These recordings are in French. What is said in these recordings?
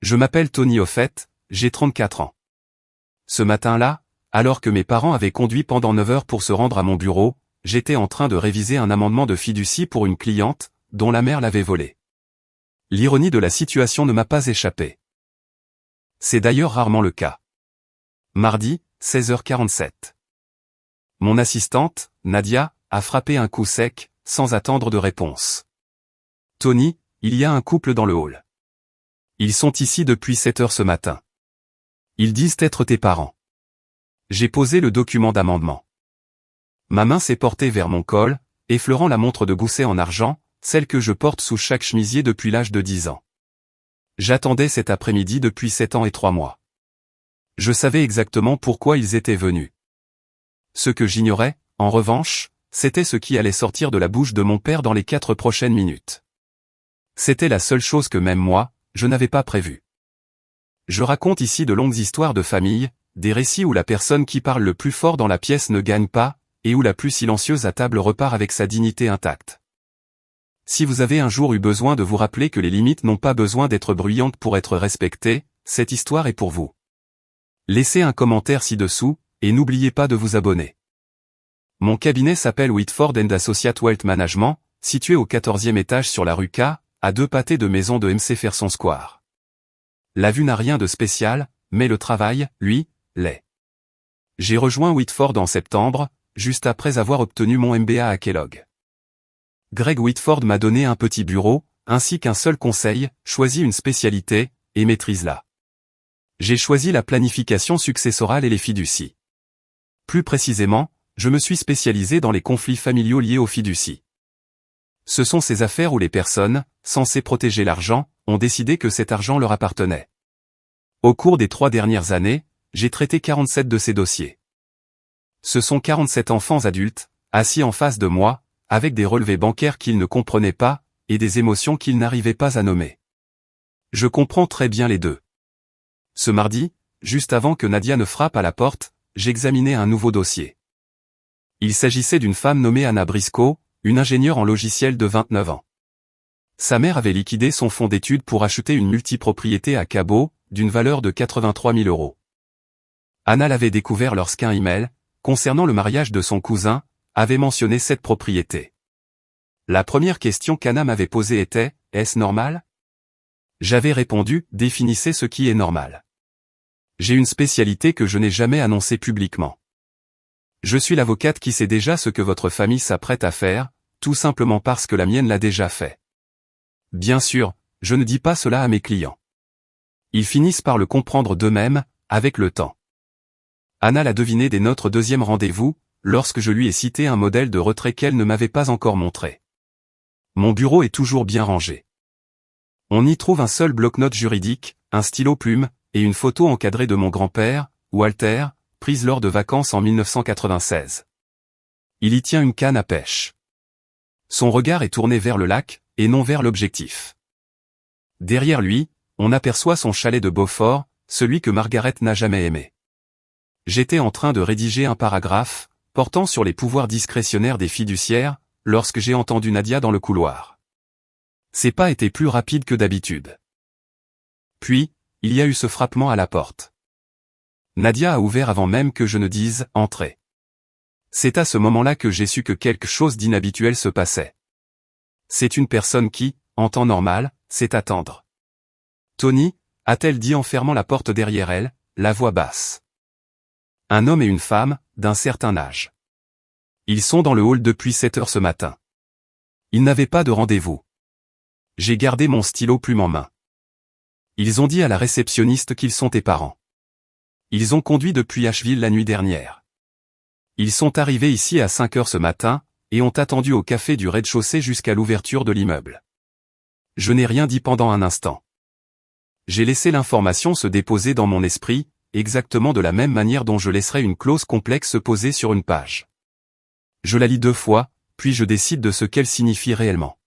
Je m'appelle Tony au fait, j'ai 34 ans. Ce matin-là, alors que mes parents avaient conduit pendant 9 heures pour se rendre à mon bureau, j'étais en train de réviser un amendement de fiducie pour une cliente, dont la mère l'avait volé. L'ironie de la situation ne m'a pas échappé. C'est d'ailleurs rarement le cas. Mardi, 16h47. Mon assistante, Nadia, a frappé un coup sec, sans attendre de réponse. Tony, il y a un couple dans le hall. Ils sont ici depuis 7 heures ce matin. Ils disent être tes parents. J'ai posé le document d'amendement. Ma main s'est portée vers mon col, effleurant la montre de gousset en argent, celle que je porte sous chaque chemisier depuis l'âge de 10 ans. J'attendais cet après-midi depuis 7 ans et 3 mois. Je savais exactement pourquoi ils étaient venus. Ce que j'ignorais, en revanche, c'était ce qui allait sortir de la bouche de mon père dans les 4 prochaines minutes. C'était la seule chose que même moi, je n'avais pas prévue. Je raconte ici de longues histoires de famille, des récits où la personne qui parle le plus fort dans la pièce ne gagne pas, et où la plus silencieuse à table repart avec sa dignité intacte. Si vous avez un jour eu besoin de vous rappeler que les limites n'ont pas besoin d'être bruyantes pour être respectées, cette histoire est pour vous. Laissez un commentaire ci-dessous, et n'oubliez pas de vous abonner. Mon cabinet s'appelle Whitford & Associates Wealth Management, situé au 14e étage sur la rue K, à 2 pâtés de maison de Macpherson Square. La vue n'a rien de spécial, mais le travail, lui, l'est. J'ai rejoint Whitford en septembre, juste après avoir obtenu mon MBA à Kellogg. Greg Whitford m'a donné un petit bureau, ainsi qu'un seul conseil, choisis une spécialité, et maîtrise-la. J'ai choisi la planification successorale et les fiducies. Plus précisément, je me suis spécialisé dans les conflits familiaux liés aux fiducies. Ce sont ces affaires où les personnes, censées protéger l'argent, ont décidé que cet argent leur appartenait. Au cours des 3 dernières années, j'ai traité 47 de ces dossiers. Ce sont 47 enfants adultes, assis en face de moi, avec des relevés bancaires qu'ils ne comprenaient pas, et des émotions qu'ils n'arrivaient pas à nommer. Je comprends très bien les deux. Ce mardi, juste avant que Nadia ne frappe à la porte, j'examinais un nouveau dossier. Il s'agissait d'une femme nommée Anna Briscoe, une ingénieure en logiciel de 29 ans. Sa mère avait liquidé son fonds d'études pour acheter une multipropriété à Cabo, d'une valeur de 83 000 €. Anna l'avait découvert lorsqu'un email, concernant le mariage de son cousin, avait mentionné cette propriété. La première question qu'Anna m'avait posée était, est-ce normal? J'avais répondu, définissez ce qui est normal. J'ai une spécialité que je n'ai jamais annoncée publiquement. Je suis l'avocate qui sait déjà ce que votre famille s'apprête à faire, tout simplement parce que la mienne l'a déjà fait. Bien sûr, je ne dis pas cela à mes clients. Ils finissent par le comprendre d'eux-mêmes, avec le temps. Anna l'a deviné dès notre deuxième rendez-vous, lorsque je lui ai cité un modèle de retrait qu'elle ne m'avait pas encore montré. Mon bureau est toujours bien rangé. On y trouve un seul bloc-notes juridique, un stylo plume, et une photo encadrée de mon grand-père, Walter, prise lors de vacances en 1996. Il y tient une canne à pêche. Son regard est tourné vers le lac, et non vers l'objectif. Derrière lui, on aperçoit son chalet de Beaufort, celui que Margaret n'a jamais aimé. J'étais en train de rédiger un paragraphe, portant sur les pouvoirs discrétionnaires des fiduciaires, lorsque j'ai entendu Nadia dans le couloir. Ses pas étaient plus rapides que d'habitude. Puis, il y a eu ce frappement à la porte. Nadia a ouvert avant même que je ne dise « Entrez ». C'est à ce moment-là que j'ai su que quelque chose d'inhabituel se passait. C'est une personne qui, en temps normal, sait attendre. Tony, a-t-elle dit en fermant la porte derrière elle, la voix basse. Un homme et une femme, d'un certain âge. Ils sont dans le hall depuis 7 heures ce matin. Ils n'avaient pas de rendez-vous. J'ai gardé mon stylo plume en main. Ils ont dit à la réceptionniste qu'ils sont tes parents. Ils ont conduit depuis Asheville la nuit dernière. Ils sont arrivés ici à 5 heures ce matin, et ont attendu au café du rez-de-chaussée jusqu'à l'ouverture de l'immeuble. Je n'ai rien dit pendant un instant. J'ai laissé l'information se déposer dans mon esprit, exactement de la même manière dont je laisserai une clause complexe se poser sur une page. Je la lis 2 fois, puis je décide de ce qu'elle signifie réellement.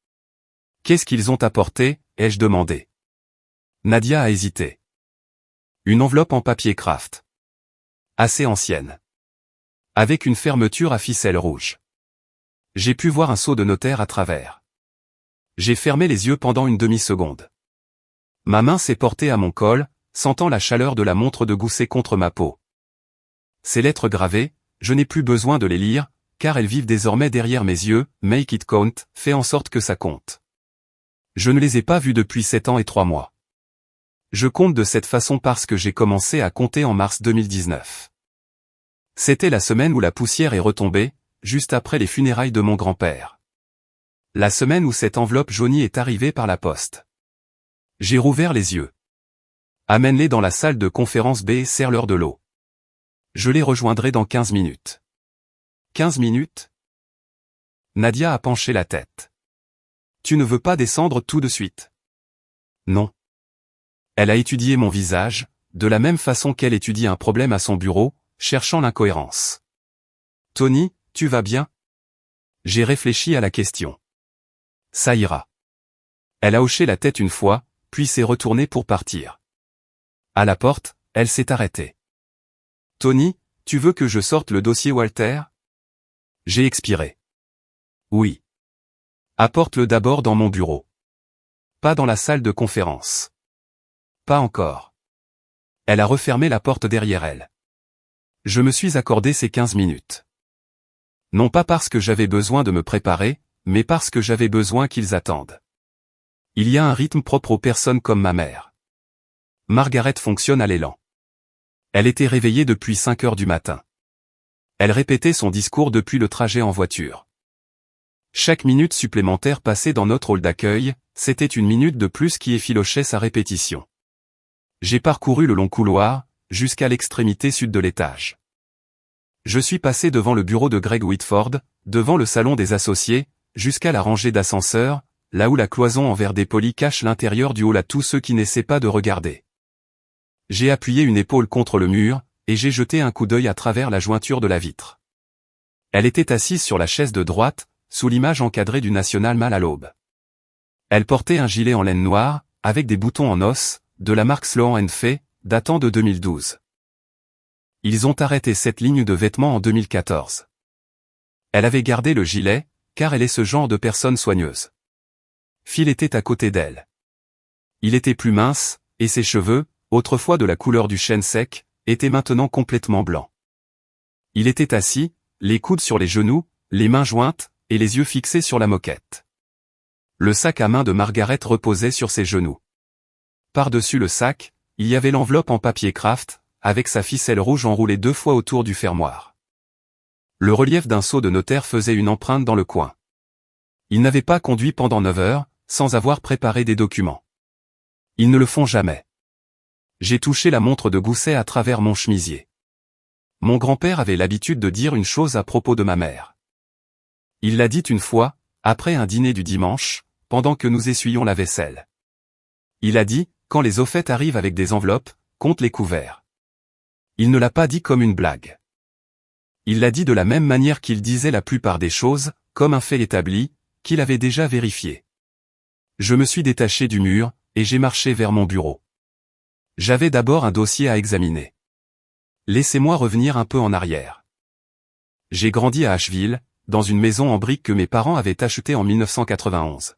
Qu'est-ce qu'ils ont apporté, ai-je demandé. Nadia a hésité. Une enveloppe en papier craft. Assez ancienne. Avec une fermeture à ficelle rouge. J'ai pu voir un sceau de notaire à travers. J'ai fermé les yeux pendant une demi-seconde. Ma main s'est portée à mon col, sentant la chaleur de la montre de gousset contre ma peau. Ces lettres gravées, je n'ai plus besoin de les lire, car elles vivent désormais derrière mes yeux. Make it count, fais en sorte que ça compte. Je ne les ai pas vues depuis 7 ans et 3 mois. Je compte de cette façon parce que j'ai commencé à compter en mars 2019. C'était la semaine où la poussière est retombée, juste après les funérailles de mon grand-père. La semaine où cette enveloppe jaunie est arrivée par la poste. J'ai rouvert les yeux. Amène-les dans la salle de conférence B et serre-leur de l'eau. Je les rejoindrai dans 15 minutes. 15 minutes? Nadia a penché la tête. Tu ne veux pas descendre tout de suite? Non. Elle a étudié mon visage, de la même façon qu'elle étudie un problème à son bureau, cherchant l'incohérence. Tony, tu vas bien? J'ai réfléchi à la question. Ça ira. Elle a hoché la tête une fois, puis s'est retournée pour partir. À la porte, elle s'est arrêtée. Tony, tu veux que je sorte le dossier Walter? J'ai expiré. Oui. Apporte-le d'abord dans mon bureau. Pas dans la salle de conférence. Pas encore. Elle a refermé la porte derrière elle. Je me suis accordé ces 15 minutes. Non pas parce que j'avais besoin de me préparer, mais parce que j'avais besoin qu'ils attendent. Il y a un rythme propre aux personnes comme ma mère. Margaret fonctionne à l'élan. Elle était réveillée depuis 5 heures du matin. Elle répétait son discours depuis le trajet en voiture. Chaque minute supplémentaire passée dans notre hall d'accueil, c'était une minute de plus qui effilochait sa répétition. J'ai parcouru le long couloir, jusqu'à l'extrémité sud de l'étage. Je suis passé devant le bureau de Greg Whitford, devant le salon des associés, jusqu'à la rangée d'ascenseurs, là où la cloison en verre dépoli cache l'intérieur du hall à tous ceux qui n'essaient pas de regarder. J'ai appuyé une épaule contre le mur, et j'ai jeté un coup d'œil à travers la jointure de la vitre. Elle était assise sur la chaise de droite, sous l'image encadrée du National Mall à l'aube. Elle portait un gilet en laine noire, avec des boutons en os, de la marque Sloan & Fay, datant de 2012. Ils ont arrêté cette ligne de vêtements en 2014. Elle avait gardé le gilet, car elle est ce genre de personne soigneuse. Phil était à côté d'elle. Il était plus mince, et ses cheveux, autrefois de la couleur du chêne sec, étaient maintenant complètement blancs. Il était assis, les coudes sur les genoux, les mains jointes, et les yeux fixés sur la moquette. Le sac à main de Margaret reposait sur ses genoux. Par-dessus le sac, il y avait l'enveloppe en papier craft, avec sa ficelle rouge enroulée 2 fois autour du fermoir. Le relief d'un sceau de notaire faisait une empreinte dans le coin. Ils n'avaient pas conduit pendant 9 heures, sans avoir préparé des documents. Ils ne le font jamais. J'ai touché la montre de gousset à travers mon chemisier. Mon grand-père avait l'habitude de dire une chose à propos de ma mère. Il l'a dit une fois, après un dîner du dimanche, pendant que nous essuyions la vaisselle. Il a dit, quand les au fait arrivent avec des enveloppes, compte les couverts. Il ne l'a pas dit comme une blague. Il l'a dit de la même manière qu'il disait la plupart des choses, comme un fait établi, qu'il avait déjà vérifié. Je me suis détaché du mur, et j'ai marché vers mon bureau. J'avais d'abord un dossier à examiner. Laissez-moi revenir un peu en arrière. J'ai grandi à Asheville, dans une maison en briques que mes parents avaient achetée en 1991.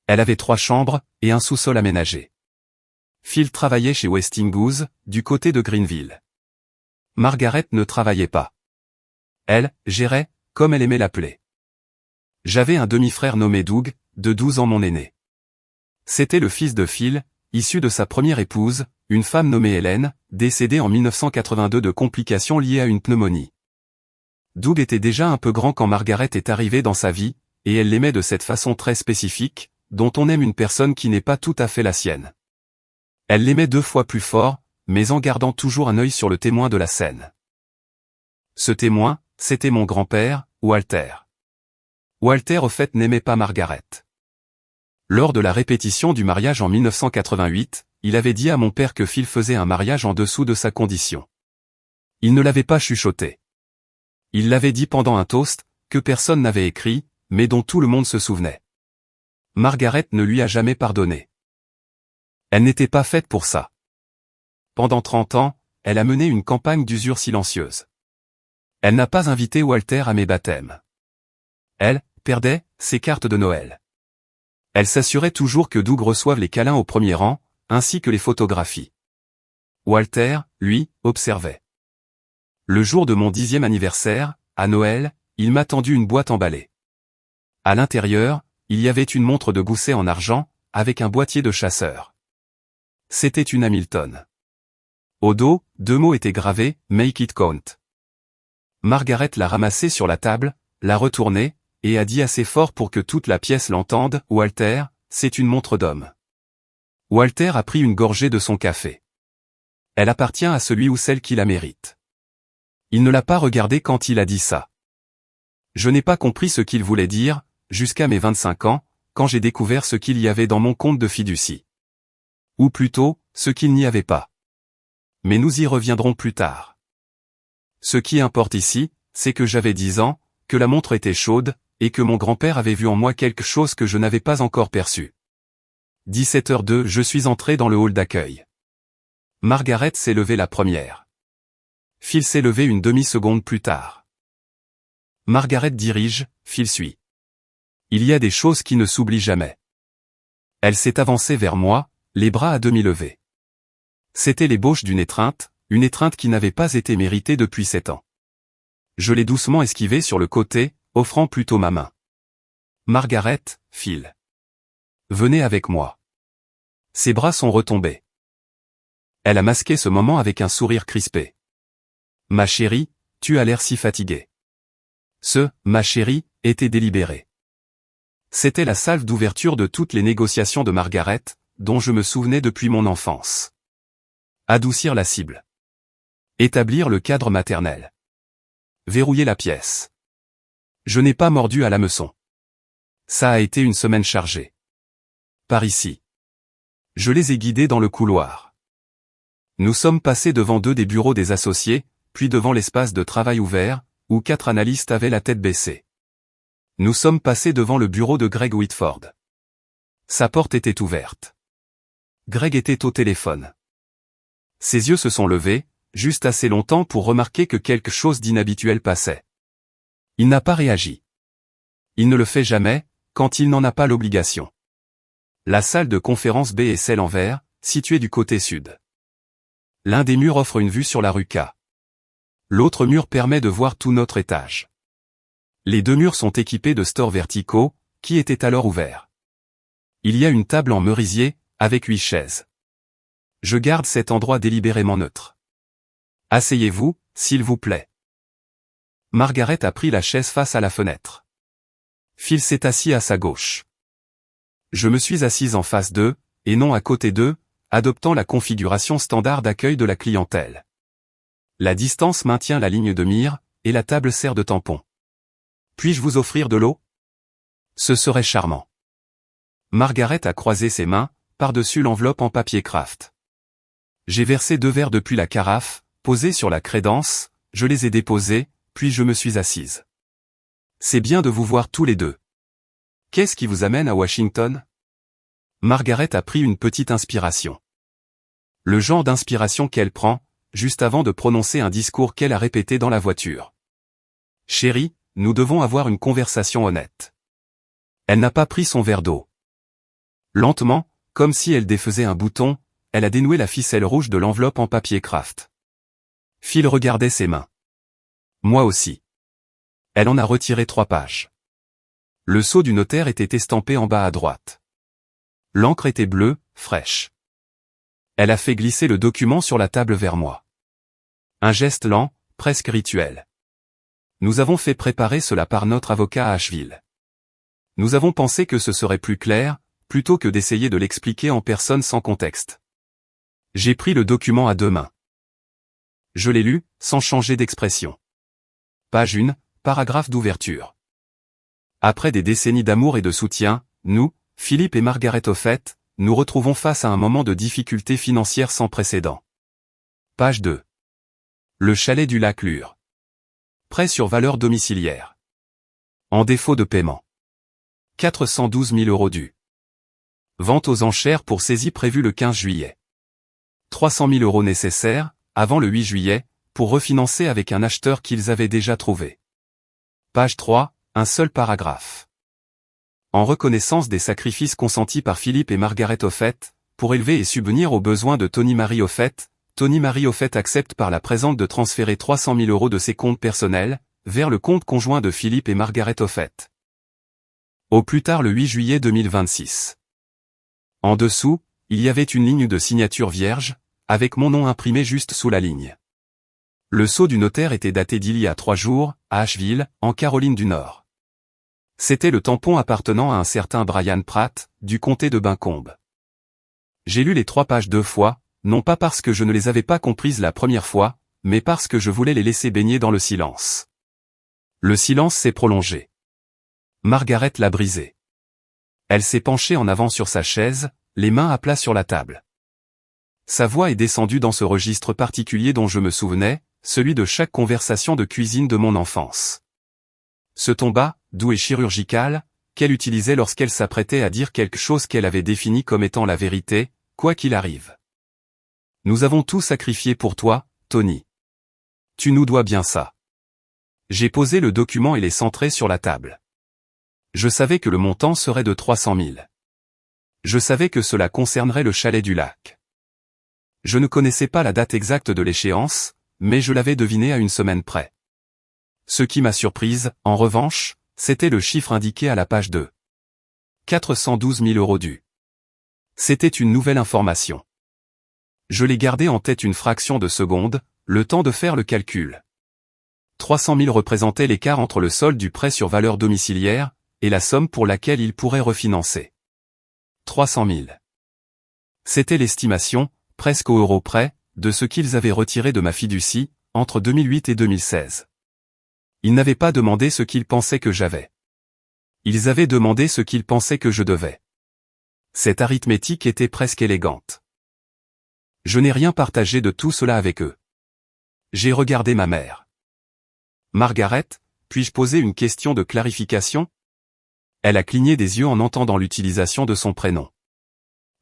Elle avait 3 chambres, et un sous-sol aménagé. Phil travaillait chez Westinghouse, du côté de Greenville. Margaret ne travaillait pas. Elle gérait, comme elle aimait l'appeler. J'avais un demi-frère nommé Doug, de 12 ans mon aîné. C'était le fils de Phil, issu de sa première épouse, une femme nommée Hélène, décédée en 1982 de complications liées à une pneumonie. Doug était déjà un peu grand quand Margaret est arrivée dans sa vie, et elle l'aimait de cette façon très spécifique, dont on aime une personne qui n'est pas tout à fait la sienne. Elle l'aimait 2 fois plus fort, mais en gardant toujours un œil sur le témoin de la scène. Ce témoin, c'était mon grand-père, Walter. Walter au fait n'aimait pas Margaret. Lors de la répétition du mariage en 1988, il avait dit à mon père que Phil faisait un mariage en dessous de sa condition. Il ne l'avait pas chuchoté. Il l'avait dit pendant un toast, que personne n'avait écrit, mais dont tout le monde se souvenait. Margaret ne lui a jamais pardonné. Elle n'était pas faite pour ça. Pendant 30 ans, elle a mené une campagne d'usure silencieuse. Elle n'a pas invité Walter à mes baptêmes. Elle perdait ses cartes de Noël. Elle s'assurait toujours que Doug reçoive les câlins au premier rang, ainsi que les photographies. Walter, lui, observait. Le jour de mon 10e anniversaire, à Noël, il m'a tendu une boîte emballée. À l'intérieur, il y avait une montre de gousset en argent, avec un boîtier de chasseur. C'était une Hamilton. Au dos, 2 mots étaient gravés, « Make it count ». Margaret l'a ramassée sur la table, l'a retournée, et a dit assez fort pour que toute la pièce l'entende, « Walter, c'est une montre d'homme ». Walter a pris une gorgée de son café. Elle appartient à celui ou celle qui la mérite. Il ne l'a pas regardé quand il a dit ça. Je n'ai pas compris ce qu'il voulait dire, jusqu'à mes 25 ans, quand j'ai découvert ce qu'il y avait dans mon compte de fiducie. Ou plutôt, ce qu'il n'y avait pas. Mais nous y reviendrons plus tard. Ce qui importe ici, c'est que j'avais 10 ans, que la montre était chaude, et que mon grand-père avait vu en moi quelque chose que je n'avais pas encore perçu. 17h02, je suis entré dans le hall d'accueil. Margaret s'est levée la première. Phil s'est levé une demi-seconde plus tard. Margaret dirige, Phil suit. Il y a des choses qui ne s'oublient jamais. Elle s'est avancée vers moi, les bras à demi levés. C'était l'ébauche d'une étreinte, une étreinte qui n'avait pas été méritée depuis 7 ans. Je l'ai doucement esquivée sur le côté, offrant plutôt ma main. Margaret, Phil. Venez avec moi. Ses bras sont retombés. Elle a masqué ce moment avec un sourire crispé. Ma chérie, tu as l'air si fatiguée. Ce « ma chérie » était délibéré. C'était la salve d'ouverture de toutes les négociations de Margaret, dont je me souvenais depuis mon enfance. Adoucir la cible. Établir le cadre maternel. Verrouiller la pièce. Je n'ai pas mordu à l'hameçon. Ça a été une semaine chargée. Par ici. Je les ai guidés dans le couloir. Nous sommes passés devant 2 des bureaux des associés, puis devant l'espace de travail ouvert, où 4 analystes avaient la tête baissée. Nous sommes passés devant le bureau de Greg Whitford. Sa porte était ouverte. Greg était au téléphone. Ses yeux se sont levés, juste assez longtemps pour remarquer que quelque chose d'inhabituel passait. Il n'a pas réagi. Il ne le fait jamais, quand il n'en a pas l'obligation. La salle de conférence B est celle en verre, située du côté sud. L'un des murs offre une vue sur la rue K. L'autre mur permet de voir tout notre étage. Les 2 murs sont équipés de stores verticaux, qui étaient alors ouverts. Il y a une table en merisier, avec 8 chaises. Je garde cet endroit délibérément neutre. Asseyez-vous, s'il vous plaît. Margaret a pris la chaise face à la fenêtre. Phil s'est assis à sa gauche. Je me suis assise en face d'eux, et non à côté d'eux, adoptant la configuration standard d'accueil de la clientèle. La distance maintient la ligne de mire, et la table sert de tampon. Puis-je vous offrir de l'eau? Ce serait charmant. Margaret a croisé ses mains, par-dessus l'enveloppe en papier craft. J'ai versé 2 verres depuis la carafe, posés sur la crédence, je les ai déposés, puis je me suis assise. C'est bien de vous voir tous les deux. Qu'est-ce qui vous amène à Washington? Margaret a pris une petite inspiration. Le genre d'inspiration qu'elle prend, juste avant de prononcer un discours qu'elle a répété dans la voiture. Chérie, nous devons avoir une conversation honnête. Elle n'a pas pris son verre d'eau. Lentement, comme si elle défaisait un bouton, elle a dénoué la ficelle rouge de l'enveloppe en papier craft. Phil regardait ses mains. Moi aussi. Elle en a retiré 3 pages. Le sceau du notaire était estampé en bas à droite. L'encre était bleue, fraîche. Elle a fait glisser le document sur la table vers moi. Un geste lent, presque rituel. Nous avons fait préparer cela par notre avocat à Asheville. Nous avons pensé que ce serait plus clair, plutôt que d'essayer de l'expliquer en personne sans contexte. J'ai pris le document à 2 mains. Je l'ai lu, sans changer d'expression. Page 1, paragraphe d'ouverture. Après des décennies d'amour et de soutien, nous, Philippe et Margaret Offett, nous retrouvons face à un moment de difficulté financière sans précédent. Page 2. Le chalet du lac Lure. Prêt sur valeur domiciliaire. En défaut de paiement. 412 000 € dus. Vente aux enchères pour saisie prévue le 15 juillet. 300 000 € nécessaires, avant le 8 juillet, pour refinancer avec un acheteur qu'ils avaient déjà trouvé. Page 3, un seul paragraphe. En reconnaissance des sacrifices consentis par Philippe et Margaret Offett, pour élever et subvenir aux besoins de Tony-Marie Offett. Tony-Marie Offett accepte par la présente de transférer 300 000 € de ses comptes personnels, vers le compte conjoint de Philippe et Margaret Offett. Au plus tard le 8 juillet 2026. En dessous, il y avait une ligne de signature vierge, avec mon nom imprimé juste sous la ligne. Le sceau du notaire était daté d'il y a 3 jours, à Asheville, en Caroline du Nord. C'était le tampon appartenant à un certain Brian Pratt, du comté de Buncombe. J'ai lu les 3 pages 2 fois, non pas parce que je ne les avais pas comprises la première fois, mais parce que je voulais les laisser baigner dans le silence. Le silence s'est prolongé. Margaret l'a brisé. Elle s'est penchée en avant sur sa chaise, les mains à plat sur la table. Sa voix est descendue dans ce registre particulier dont je me souvenais, celui de chaque conversation de cuisine de mon enfance. Ce ton bas, doux et chirurgical, qu'elle utilisait lorsqu'elle s'apprêtait à dire quelque chose qu'elle avait défini comme étant la vérité, quoi qu'il arrive. Nous avons tout sacrifié pour toi, Tony. Tu nous dois bien ça. J'ai posé le document et les centrés sur la table. Je savais que le montant serait de 300 000. Je savais que cela concernerait le chalet du lac. Je ne connaissais pas la date exacte de l'échéance, mais je l'avais deviné à une semaine près. Ce qui m'a surprise, en revanche, c'était le chiffre indiqué à la page 2. 412 000 € dus. C'était une nouvelle information. Je l'ai gardé en tête une fraction de seconde, le temps de faire le calcul. 300 000 représentait l'écart entre le solde du prêt sur valeur domiciliaire, et la somme pour laquelle il pourrait refinancer. 300 000. C'était l'estimation, presque au euro près, de ce qu'ils avaient retiré de ma fiducie, entre 2008 et 2016. Ils n'avaient pas demandé ce qu'ils pensaient que j'avais. Ils avaient demandé ce qu'ils pensaient que je devais. Cette arithmétique était presque élégante. Je n'ai rien partagé de tout cela avec eux. J'ai regardé ma mère. Margaret, puis-je poser une question de clarification? Elle a cligné des yeux en entendant l'utilisation de son prénom.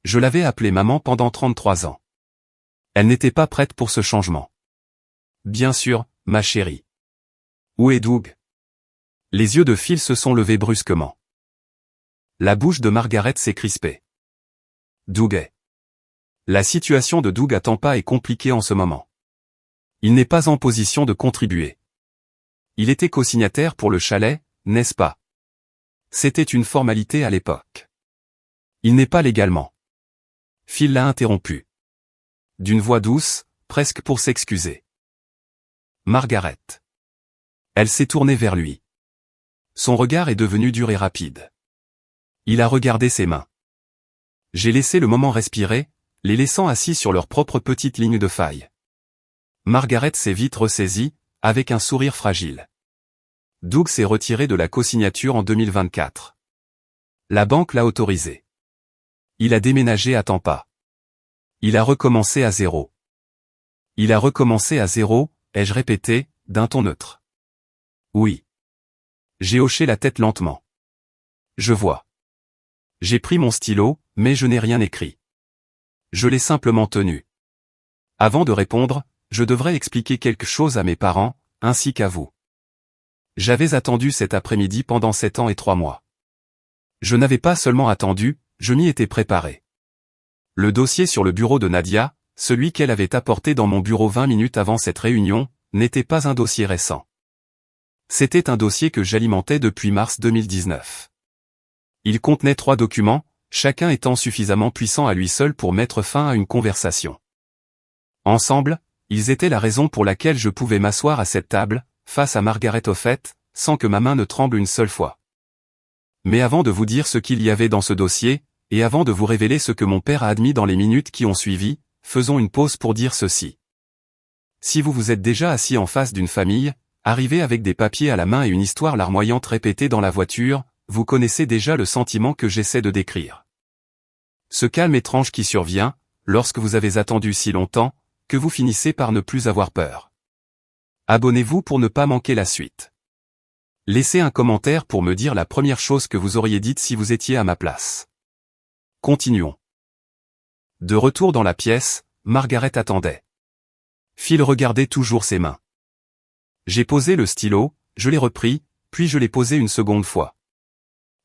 Je l'avais appelée maman pendant 33 ans. Elle n'était pas prête pour ce changement. Bien sûr, ma chérie. Où est Doug? Les yeux de Phil se sont levés brusquement. La bouche de Margaret s'est crispée. Doug est. La situation de Doug à Tampa est compliquée en ce moment. Il n'est pas en position de contribuer. Il était co-signataire pour le chalet, n'est-ce pas? C'était une formalité à l'époque. Il n'est pas légalement. Phil l'a interrompu. D'une voix douce, presque pour s'excuser. Margaret. Elle s'est tournée vers lui. Son regard est devenu dur et rapide. Il a regardé ses mains. J'ai laissé le moment respirer, les laissant assis sur leur propre petite ligne de faille. Margaret s'est vite ressaisie, avec un sourire fragile. Doug s'est retiré de la co-signature en 2024. La banque l'a autorisé. Il a déménagé à Tampa. Il a recommencé à zéro. Il a recommencé à zéro, ai-je répété, d'un ton neutre. Oui. J'ai hoché la tête lentement. Je vois. J'ai pris mon stylo, mais je n'ai rien écrit. Je l'ai simplement tenu. Avant de répondre, je devrais expliquer quelque chose à mes parents, ainsi qu'à vous. J'avais attendu cet après-midi pendant 7 ans et 3 mois. Je n'avais pas seulement attendu, je m'y étais préparé. Le dossier sur le bureau de Nadia, celui qu'elle avait apporté dans mon bureau 20 minutes avant cette réunion, n'était pas un dossier récent. C'était un dossier que j'alimentais depuis mars 2019. Il contenait 3 documents, chacun étant suffisamment puissant à lui seul pour mettre fin à une conversation. Ensemble, ils étaient la raison pour laquelle je pouvais m'asseoir à cette table, face à Margaret Offett, sans que ma main ne tremble une seule fois. Mais avant de vous dire ce qu'il y avait dans ce dossier, et avant de vous révéler ce que mon père a admis dans les minutes qui ont suivi, faisons une pause pour dire ceci. Si vous vous êtes déjà assis en face d'une famille, arrivé avec des papiers à la main et une histoire larmoyante répétée dans la voiture, vous connaissez déjà le sentiment que j'essaie de décrire. Ce calme étrange qui survient, lorsque vous avez attendu si longtemps, que vous finissez par ne plus avoir peur. Abonnez-vous pour ne pas manquer la suite. Laissez un commentaire pour me dire la première chose que vous auriez dite si vous étiez à ma place. Continuons. De retour dans la pièce, Margaret attendait. Phil regardait toujours ses mains. J'ai posé le stylo, je l'ai repris, puis je l'ai posé une seconde fois.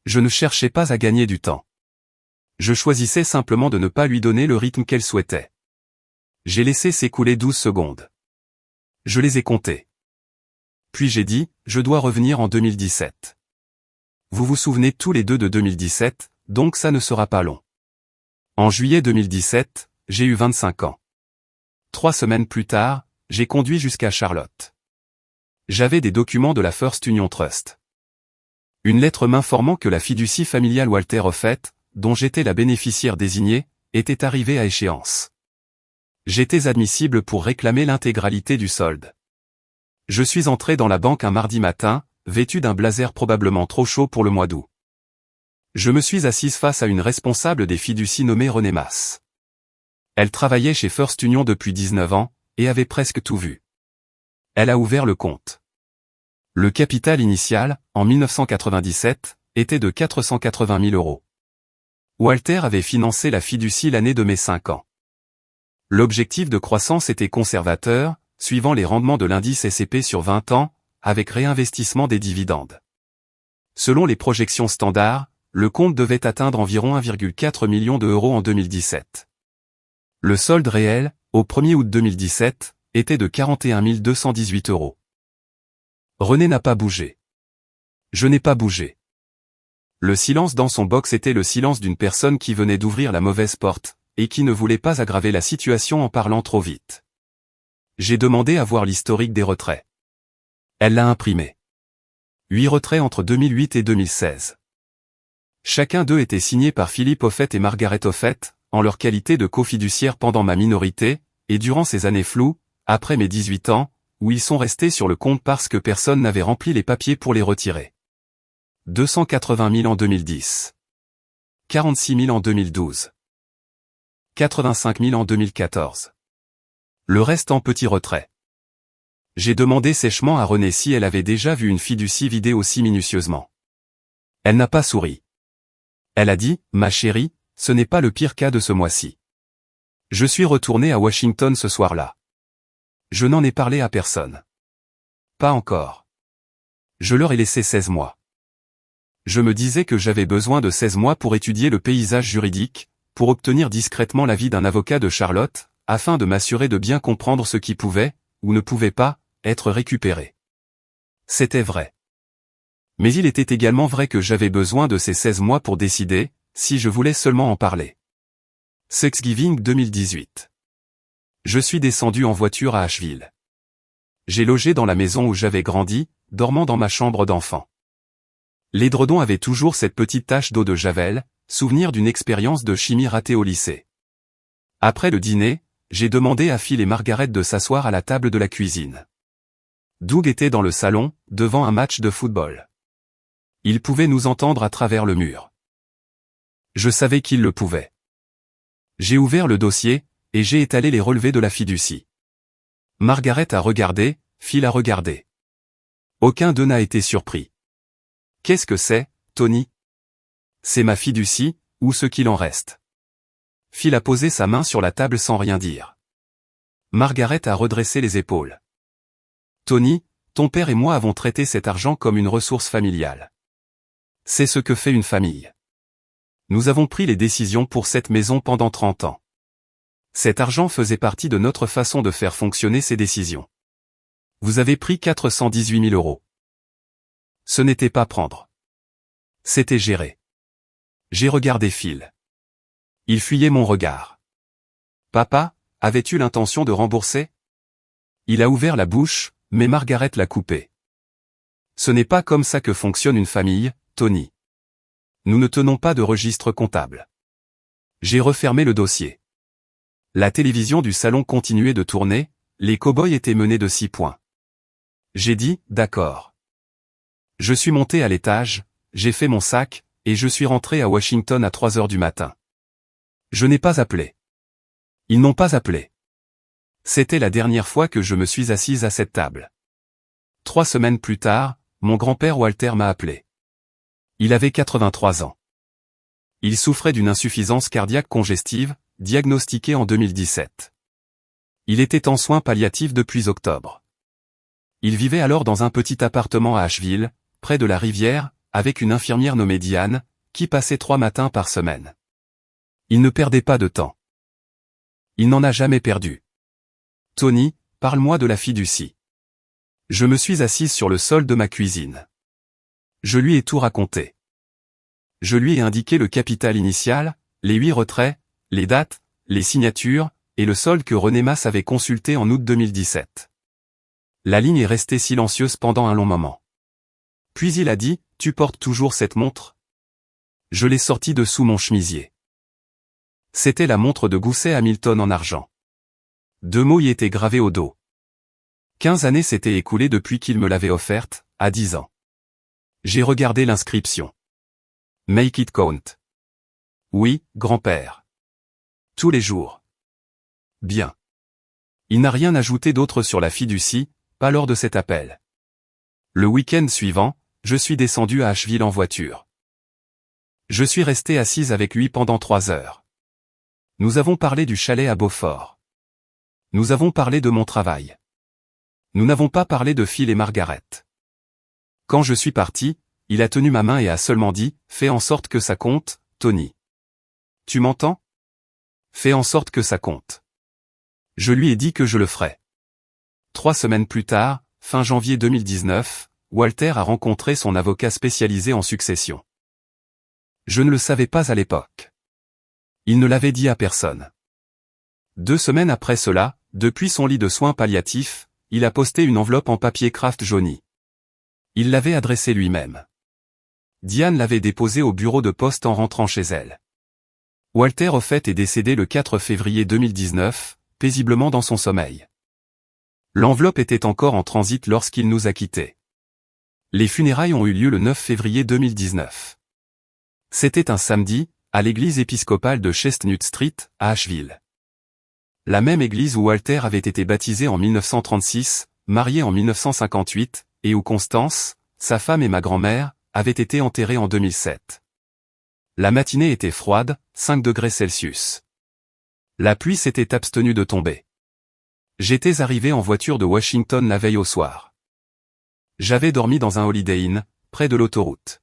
Je ne cherchais pas à gagner du temps. Je choisissais simplement de ne pas lui donner le rythme qu'elle souhaitait. J'ai laissé s'écouler 12 secondes. Je les ai comptées. Puis j'ai dit, je dois revenir en 2017. Vous vous souvenez tous les deux de 2017, donc ça ne sera pas long. En juillet 2017, j'ai eu 25 ans. 3 semaines plus tard, j'ai conduit jusqu'à Charlotte. J'avais des documents de la First Union Trust. Une lettre m'informant que la fiducie familiale Walter Offett, dont j'étais la bénéficiaire désignée, était arrivée à échéance. J'étais admissible pour réclamer l'intégralité du solde. Je suis entré dans la banque un mardi matin, vêtu d'un blazer probablement trop chaud pour le mois d'août. Je me suis assise face à une responsable des fiducies nommée Renée Masse. Elle travaillait chez First Union depuis 19 ans, et avait presque tout vu. Elle a ouvert le compte. Le capital initial, en 1997, était de 480 000 €. Walter avait financé la fiducie l'année de mes 5 ans. L'objectif de croissance était conservateur, suivant les rendements de l'indice S&P sur 20 ans, avec réinvestissement des dividendes. Selon les projections standards, le compte devait atteindre environ 1,4 million d'euros en 2017. Le solde réel, au 1er août 2017, était de 41 218 €. René n'a pas bougé. Je n'ai pas bougé. Le silence dans son box était le silence d'une personne qui venait d'ouvrir la mauvaise porte, et qui ne voulait pas aggraver la situation en parlant trop vite. J'ai demandé à voir l'historique des retraits. Elle l'a imprimé. 8 retraits entre 2008 et 2016. Chacun d'eux était signé par Philippe Offett et Margaret Offett, en leur qualité de cofiduciaires pendant ma minorité, et durant ces années floues, après mes 18 ans, où ils sont restés sur le compte parce que personne n'avait rempli les papiers pour les retirer. 280 000 en 2010. 46 000 en 2012. 85 000 en 2014. Le reste en petits retraits. J'ai demandé sèchement à Renée si elle avait déjà vu une fiducie vidée aussi minutieusement. Elle n'a pas souri. Elle a dit, ma chérie, ce n'est pas le pire cas de ce mois-ci. Je suis retourné à Washington ce soir-là. Je n'en ai parlé à personne. Pas encore. Je leur ai laissé 16 mois. Je me disais que j'avais besoin de 16 mois pour étudier le paysage juridique, pour obtenir discrètement l'avis d'un avocat de Charlotte, afin de m'assurer de bien comprendre ce qui pouvait, ou ne pouvait pas, être récupéré. C'était vrai. Mais il était également vrai que j'avais besoin de ces 16 mois pour décider, si je voulais seulement en parler. Thanksgiving 2018. Je suis descendu en voiture à Asheville. J'ai logé dans la maison où j'avais grandi, dormant dans ma chambre d'enfant. L'édredon avait toujours cette petite tache d'eau de javel, souvenir d'une expérience de chimie ratée au lycée. Après le dîner, j'ai demandé à Phil et Margaret de s'asseoir à la table de la cuisine. Doug était dans le salon, devant un match de football. Il pouvait nous entendre à travers le mur. Je savais qu'il le pouvait. J'ai ouvert le dossier, et j'ai étalé les relevés de la fiducie. Margaret a regardé, Phil a regardé. Aucun d'eux n'a été surpris. Qu'est-ce que c'est, Tony? C'est ma fiducie, ou ce qu'il en reste. Phil a posé sa main sur la table sans rien dire. Margaret a redressé les épaules. Tony, ton père et moi avons traité cet argent comme une ressource familiale. C'est ce que fait une famille. Nous avons pris les décisions pour cette maison pendant 30 ans. Cet argent faisait partie de notre façon de faire fonctionner ces décisions. Vous avez pris 418 000 €. Ce n'était pas prendre. C'était gérer. J'ai regardé Phil. Il fuyait mon regard. Papa, avais-tu l'intention de rembourser? Il a ouvert la bouche, mais Margaret l'a coupé. Ce n'est pas comme ça que fonctionne une famille, Tony. Nous ne tenons pas de registre comptable. J'ai refermé le dossier. La télévision du salon continuait de tourner, les cow-boys étaient menés de 6 points. J'ai dit, d'accord. Je suis monté à l'étage, j'ai fait mon sac, et je suis rentré à Washington à 3 heures du matin. Je n'ai pas appelé. Ils n'ont pas appelé. C'était la dernière fois que je me suis assise à cette table. 3 semaines plus tard, mon grand-père Walter m'a appelé. Il avait 83 ans. Il souffrait d'une insuffisance cardiaque congestive, diagnostiquée en 2017. Il était en soins palliatifs depuis octobre. Il vivait alors dans un petit appartement à Asheville, près de la rivière, avec une infirmière nommée Diane, qui passait 3 matins par semaine. Il ne perdait pas de temps. Il n'en a jamais perdu. Tony, parle-moi de la fiducie. Je me suis assise sur le sol de ma cuisine. Je lui ai tout raconté. Je lui ai indiqué le capital initial, les 8 retraits, les dates, les signatures, et le solde que René Mas avait consulté en août 2017. La ligne est restée silencieuse pendant un long moment. Puis il a dit, « Tu portes toujours cette montre ?» Je l'ai sortie de sous mon chemisier. C'était la montre de Gousset Hamilton en argent. 2 mots y étaient gravés au dos. 15 années s'étaient écoulées depuis qu'il me l'avait offerte, à 10 ans. J'ai regardé l'inscription. Make it count. Oui, grand-père. Tous les jours. Bien. Il n'a rien ajouté d'autre sur la fiducie, pas lors de cet appel. Le week-end suivant, je suis descendu à Asheville en voiture. Je suis resté assise avec lui pendant 3 heures. Nous avons parlé du chalet à Beaufort. Nous avons parlé de mon travail. Nous n'avons pas parlé de Phil et Margaret. Quand je suis parti, il a tenu ma main et a seulement dit, « Fais en sorte que ça compte, Tony. Tu m'entends? Fais en sorte que ça compte. » Je lui ai dit que je le ferais. 3 semaines plus tard, fin janvier 2019, Walter a rencontré son avocat spécialisé en succession. Je ne le savais pas à l'époque. Il ne l'avait dit à personne. 2 semaines après cela, depuis son lit de soins palliatifs, il a posté une enveloppe en papier Kraft jauni. Il l'avait adressée lui-même. Diane l'avait déposée au bureau de poste en rentrant chez elle. Walter au fait est décédé le 4 février 2019, paisiblement dans son sommeil. L'enveloppe était encore en transit lorsqu'il nous a quittés. Les funérailles ont eu lieu le 9 février 2019. C'était un samedi, à l'église épiscopale de Chestnut Street, à Asheville. La même église où Walter avait été baptisé en 1936, marié en 1958, et où Constance, sa femme et ma grand-mère, avaient été enterrées en 2007. La matinée était froide, 5 degrés Celsius. La pluie s'était abstenue de tomber. J'étais arrivé en voiture de Washington la veille au soir. J'avais dormi dans un Holiday Inn, près de l'autoroute.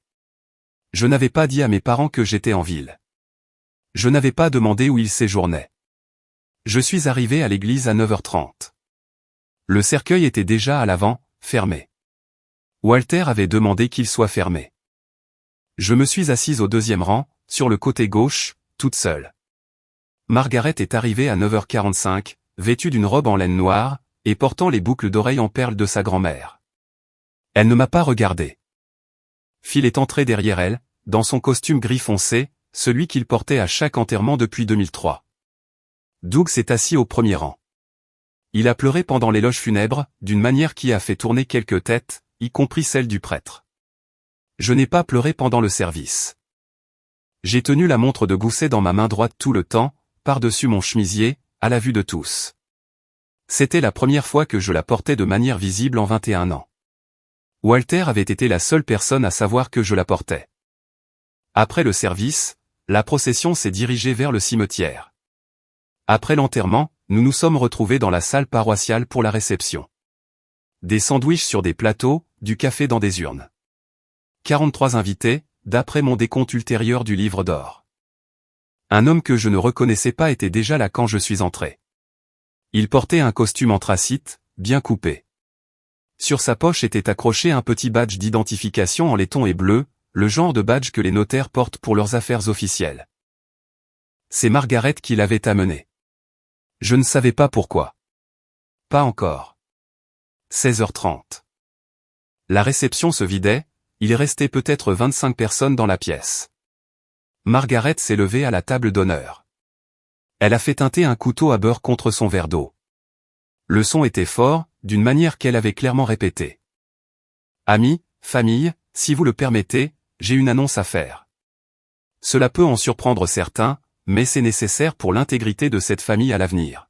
Je n'avais pas dit à mes parents que j'étais en ville. Je n'avais pas demandé où ils séjournaient. Je suis arrivé à l'église à 9h30. Le cercueil était déjà à l'avant, fermé. Walter avait demandé qu'il soit fermé. Je me suis assise au 2e rang, sur le côté gauche, toute seule. Margaret est arrivée à 9h45, vêtue d'une robe en laine noire, et portant les boucles d'oreilles en perles de sa grand-mère. Elle ne m'a pas regardé. Phil est entré derrière elle, dans son costume gris foncé, celui qu'il portait à chaque enterrement depuis 2003. Doug s'est assis au 1er rang. Il a pleuré pendant l'éloge funèbre, d'une manière qui a fait tourner quelques têtes, y compris celle du prêtre. Je n'ai pas pleuré pendant le service. J'ai tenu la montre de Gousset dans ma main droite tout le temps, par-dessus mon chemisier, à la vue de tous. C'était la première fois que je la portais de manière visible en 21 ans. Walter avait été la seule personne à savoir que je la portais. Après le service, la procession s'est dirigée vers le cimetière. Après l'enterrement, nous nous sommes retrouvés dans la salle paroissiale pour la réception. Des sandwichs sur des plateaux, du café dans des urnes. 43 invités, d'après mon décompte ultérieur du livre d'or. Un homme que je ne reconnaissais pas était déjà là quand je suis entré. Il portait un costume anthracite, bien coupé. Sur sa poche était accroché un petit badge d'identification en laiton et bleu, le genre de badge que les notaires portent pour leurs affaires officielles. C'est Margaret qui l'avait amené. Je ne savais pas pourquoi. Pas encore. 16h30. La réception se vidait, il restait peut-être 25 personnes dans la pièce. Margaret s'est levée à la table d'honneur. Elle a fait teinter un couteau à beurre contre son verre d'eau. Le son était fort, d'une manière qu'elle avait clairement répétée. Amis, famille, si vous le permettez, j'ai une annonce à faire. Cela peut en surprendre certains, mais c'est nécessaire pour l'intégrité de cette famille à l'avenir.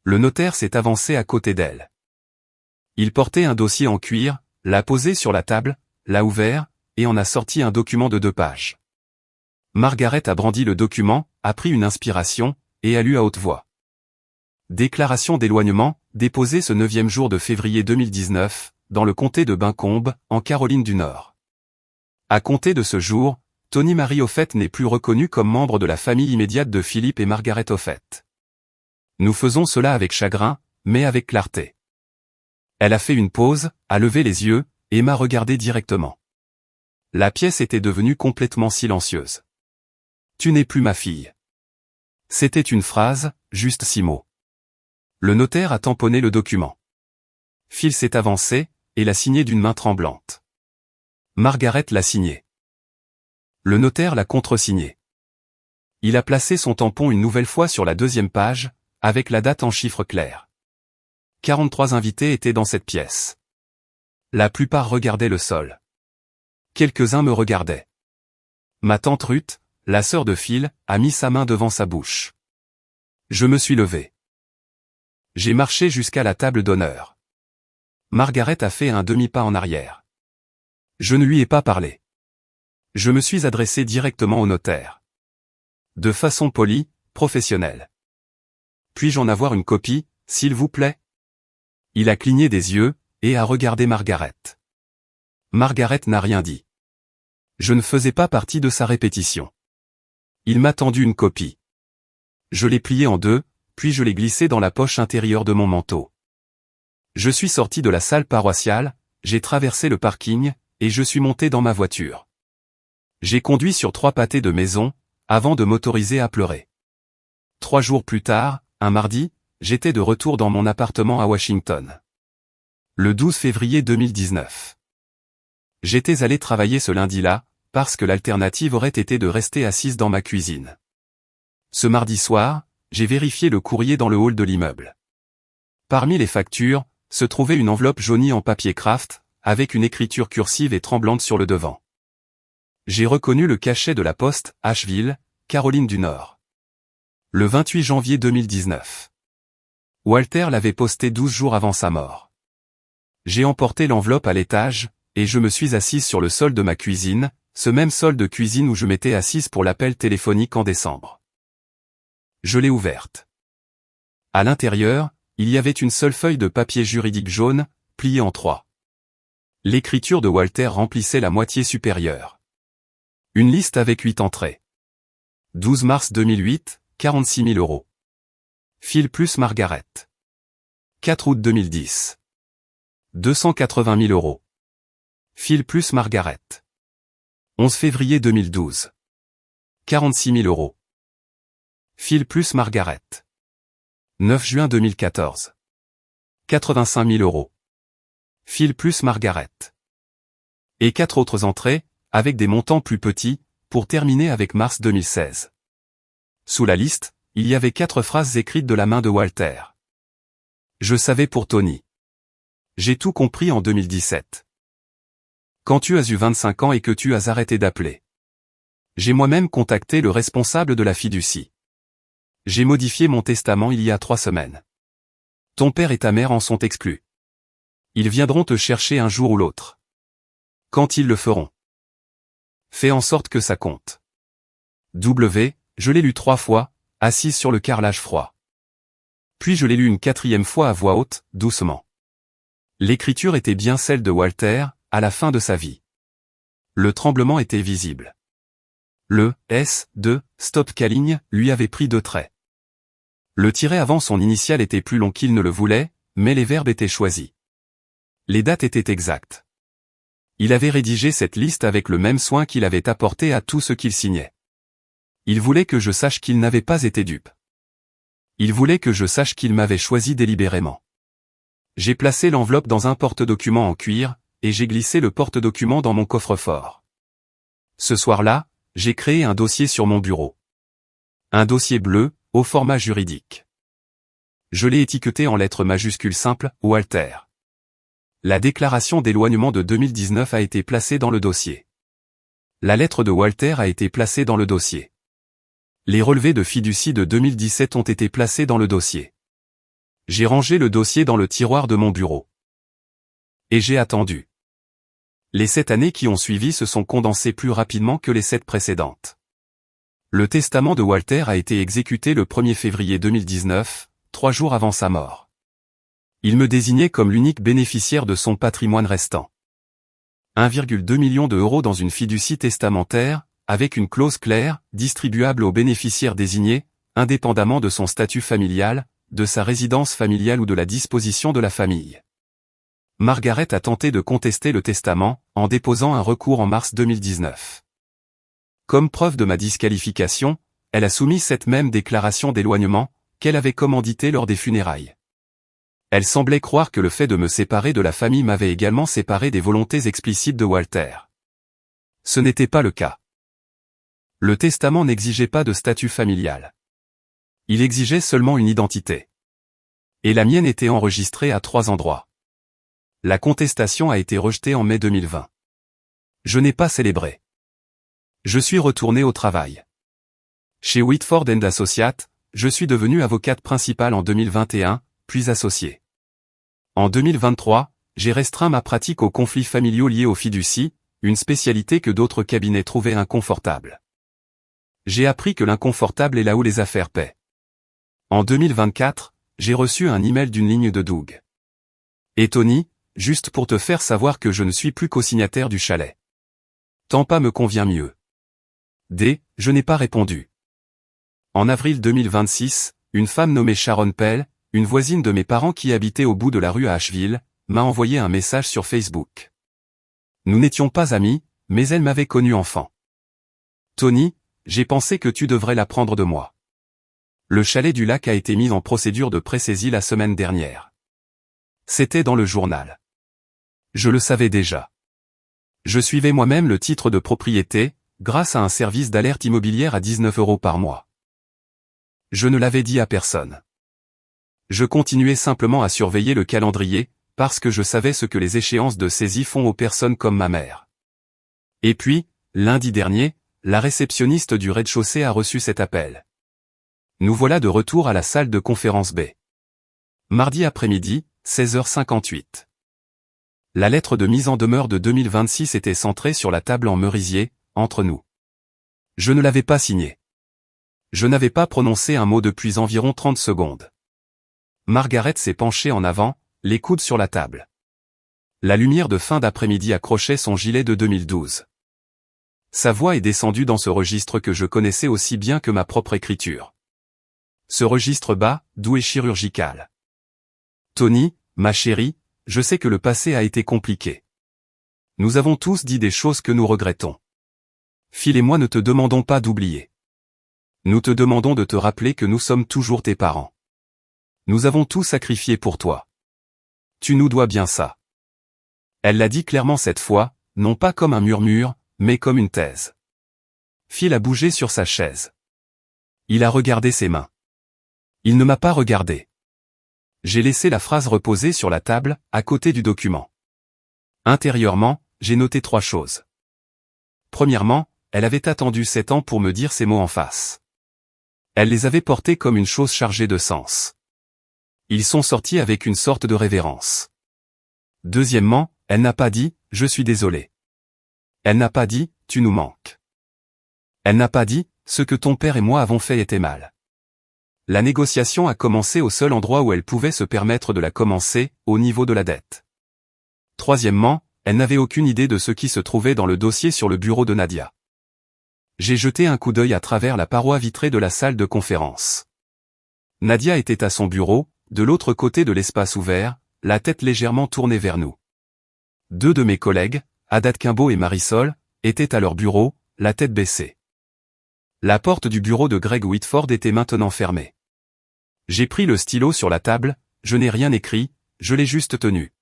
Le notaire s'est avancé à côté d'elle. Il portait un dossier en cuir, l'a posé sur la table, l'a ouvert, et en a sorti un document de 2 pages. Margaret a brandi le document, a pris une inspiration, et a lu à haute voix. Déclaration d'éloignement, déposée ce 9e jour de février 2019, dans le comté de Buncombe, en Caroline du Nord. À compter de ce jour, Tony Marie Offett n'est plus reconnu comme membre de la famille immédiate de Philip et Margaret Offett. Nous faisons cela avec chagrin, mais avec clarté. Elle a fait une pause, a levé les yeux, et m'a regardé directement. La pièce était devenue complètement silencieuse. Tu n'es plus ma fille. C'était une phrase, juste 6 mots. Le notaire a tamponné le document. Phil s'est avancé, et l'a signé d'une main tremblante. Margaret l'a signé. Le notaire l'a contresigné. Il a placé son tampon une nouvelle fois sur la 2e page, avec la date en chiffres clairs. 43 invités étaient dans cette pièce. La plupart regardaient le sol. Quelques-uns me regardaient. Ma tante Ruth, la sœur de Phil, a mis sa main devant sa bouche. Je me suis levé. J'ai marché jusqu'à la table d'honneur. Margaret a fait un demi-pas en arrière. Je ne lui ai pas parlé. Je me suis adressé directement au notaire. De façon polie, professionnelle. Puis-je en avoir une copie, s'il vous plaît? Il a cligné des yeux, et a regardé Margaret. Margaret n'a rien dit. Je ne faisais pas partie de sa répétition. Il m'a tendu une copie. Je l'ai pliée en 2, puis je l'ai glissée dans la poche intérieure de mon manteau. Je suis sorti de la salle paroissiale, j'ai traversé le parking, et je suis monté dans ma voiture. J'ai conduit sur 3 pâtés de maison, avant de m'autoriser à pleurer. 3 jours plus tard, un mardi, j'étais de retour dans mon appartement à Washington. Le 12 février 2019. J'étais allé travailler ce lundi-là, parce que l'alternative aurait été de rester assise dans ma cuisine. Ce mardi soir, j'ai vérifié le courrier dans le hall de l'immeuble. Parmi les factures, se trouvait une enveloppe jaunie en papier craft, avec une écriture cursive et tremblante sur le devant. J'ai reconnu le cachet de la poste, Asheville, Caroline du Nord. Le 28 janvier 2019. Walter l'avait posté 12 jours avant sa mort. J'ai emporté l'enveloppe à l'étage, et je me suis assise sur le sol de ma cuisine, ce même sol de cuisine où je m'étais assise pour l'appel téléphonique en décembre. Je l'ai ouverte. À l'intérieur, il y avait une seule feuille de papier juridique jaune, pliée en 3. L'écriture de Walter remplissait la moitié supérieure. Une liste avec 8 entrées. 12 mars 2008, 46 000 €. Phil plus Margaret. 4 août 2010. 280 000 €. Phil plus Margaret. 11 février 2012. 46 000 €. Phil plus Margaret. 9 juin 2014. 85 000 €. Phil plus Margaret. Et 4 autres entrées, avec des montants plus petits, pour terminer avec mars 2016. Sous la liste, il y avait 4 phrases écrites de la main de Walter. Je savais pour Tony. J'ai tout compris en 2017. Quand tu as eu 25 ans et que tu as arrêté d'appeler. J'ai moi-même contacté le responsable de la fiducie. J'ai modifié mon testament il y a 3 semaines. Ton père et ta mère en sont exclus. Ils viendront te chercher un jour ou l'autre. Quand ils le feront. Fais en sorte que ça compte. Je l'ai lu 3 fois, assise sur le carrelage froid. Puis je l'ai lu une 4e fois à voix haute, doucement. L'écriture était bien celle de Walter, à la fin de sa vie. Le tremblement était visible. Le S de Stop Calling lui avait pris 2 traits. Le tiret avant son initiale était plus long qu'il ne le voulait, mais les verbes étaient choisis. Les dates étaient exactes. Il avait rédigé cette liste avec le même soin qu'il avait apporté à tout ce qu'il signait. Il voulait que je sache qu'il n'avait pas été dupe. Il voulait que je sache qu'il m'avait choisi délibérément. J'ai placé l'enveloppe dans un porte-document en cuir, et j'ai glissé le porte-document dans mon coffre-fort. Ce soir-là, j'ai créé un dossier sur mon bureau. Un dossier bleu, au format juridique. Je l'ai étiqueté en lettres majuscules simples, Walter. La déclaration d'éloignement de 2019 a été placée dans le dossier. La lettre de Walter a été placée dans le dossier. Les relevés de fiducie de 2017 ont été placés dans le dossier. J'ai rangé le dossier dans le tiroir de mon bureau. Et j'ai attendu. Les 7 années qui ont suivi se sont condensées plus rapidement que les 7 précédentes. Le testament de Walter a été exécuté le 1er février 2019, 3 jours avant sa mort. Il me désignait comme l'unique bénéficiaire de son patrimoine restant. 1,2 million € dans une fiducie testamentaire, avec une clause claire, distribuable aux bénéficiaires désignés, indépendamment de son statut familial, de sa résidence familiale ou de la disposition de la famille. Margaret a tenté de contester le testament, en déposant un recours en mars 2019. Comme preuve de ma disqualification, elle a soumis cette même déclaration d'éloignement, qu'elle avait commanditée lors des funérailles. Elle semblait croire que le fait de me séparer de la famille m'avait également séparé des volontés explicites de Walter. Ce n'était pas le cas. Le testament n'exigeait pas de statut familial. Il exigeait seulement une identité. Et la mienne était enregistrée à 3 endroits. La contestation a été rejetée en mai 2020. Je n'ai pas célébré. Je suis retourné au travail. Chez Whitford & Associates, je suis devenu avocate principale en 2021, puis associée. En 2023, j'ai restreint ma pratique aux conflits familiaux liés aux fiducies, une spécialité que d'autres cabinets trouvaient inconfortable. J'ai appris que l'inconfortable est là où les affaires paient. En 2024, j'ai reçu un email d'une ligne de Doug. Et Tony, juste pour te faire savoir que je ne suis plus co-signataire du chalet. Tampa me convient mieux. D. Je n'ai pas répondu. En avril 2026, une femme nommée Sharon Pell, une voisine de mes parents qui habitait au bout de la rue à Asheville, m'a envoyé un message sur Facebook. Nous n'étions pas amis, mais elle m'avait connu enfant. Tony, j'ai pensé que tu devrais l'apprendre de moi. Le chalet du lac a été mis en procédure de pré-saisie la semaine dernière. C'était dans le journal. Je le savais déjà. Je suivais moi-même le titre de propriété, grâce à un service d'alerte immobilière à 19 € par mois. Je ne l'avais dit à personne. Je continuais simplement à surveiller le calendrier, parce que je savais ce que les échéances de saisie font aux personnes comme ma mère. Et puis, lundi dernier, la réceptionniste du rez-de-chaussée a reçu cet appel. Nous voilà de retour à la salle de conférence B. Mardi après-midi, 16h58. La lettre de mise en demeure de 2026 était centrée sur la table en merisier, entre nous. Je ne l'avais pas signée. Je n'avais pas prononcé un mot depuis environ 30 secondes. Margaret s'est penchée en avant, les coudes sur la table. La lumière de fin d'après-midi accrochait son gilet de 2012. Sa voix est descendue dans ce registre que je connaissais aussi bien que ma propre écriture. Ce registre bas, doux et chirurgical. Tony, ma chérie, je sais que le passé a été compliqué. Nous avons tous dit des choses que nous regrettons. Phil et moi ne te demandons pas d'oublier. Nous te demandons de te rappeler que nous sommes toujours tes parents. Nous avons tout sacrifié pour toi. Tu nous dois bien ça. Elle l'a dit clairement cette fois, non pas comme un murmure, mais comme une thèse. Phil a bougé sur sa chaise. Il a regardé ses mains. Il ne m'a pas regardé. J'ai laissé la phrase reposer sur la table, à côté du document. Intérieurement, j'ai noté 3 choses. Premièrement, elle avait attendu 7 ans pour me dire ces mots en face. Elle les avait portés comme une chose chargée de sens. Ils sont sortis avec une sorte de révérence. Deuxièmement, elle n'a pas dit « je suis désolé ». Elle n'a pas dit « tu nous manques ». Elle n'a pas dit « ce que ton père et moi avons fait était mal ». La négociation a commencé au seul endroit où elle pouvait se permettre de la commencer, au niveau de la dette. Troisièmement, elle n'avait aucune idée de ce qui se trouvait dans le dossier sur le bureau de Nadia. J'ai jeté un coup d'œil à travers la paroi vitrée de la salle de conférence. Nadia était à son bureau, de l'autre côté de l'espace ouvert, la tête légèrement tournée vers nous. 2 de mes collègues, Haddad Kimbo et Marisol, étaient à leur bureau, la tête baissée. La porte du bureau de Greg Whitford était maintenant fermée. J'ai pris le stylo sur la table, je n'ai rien écrit, je l'ai juste tenu.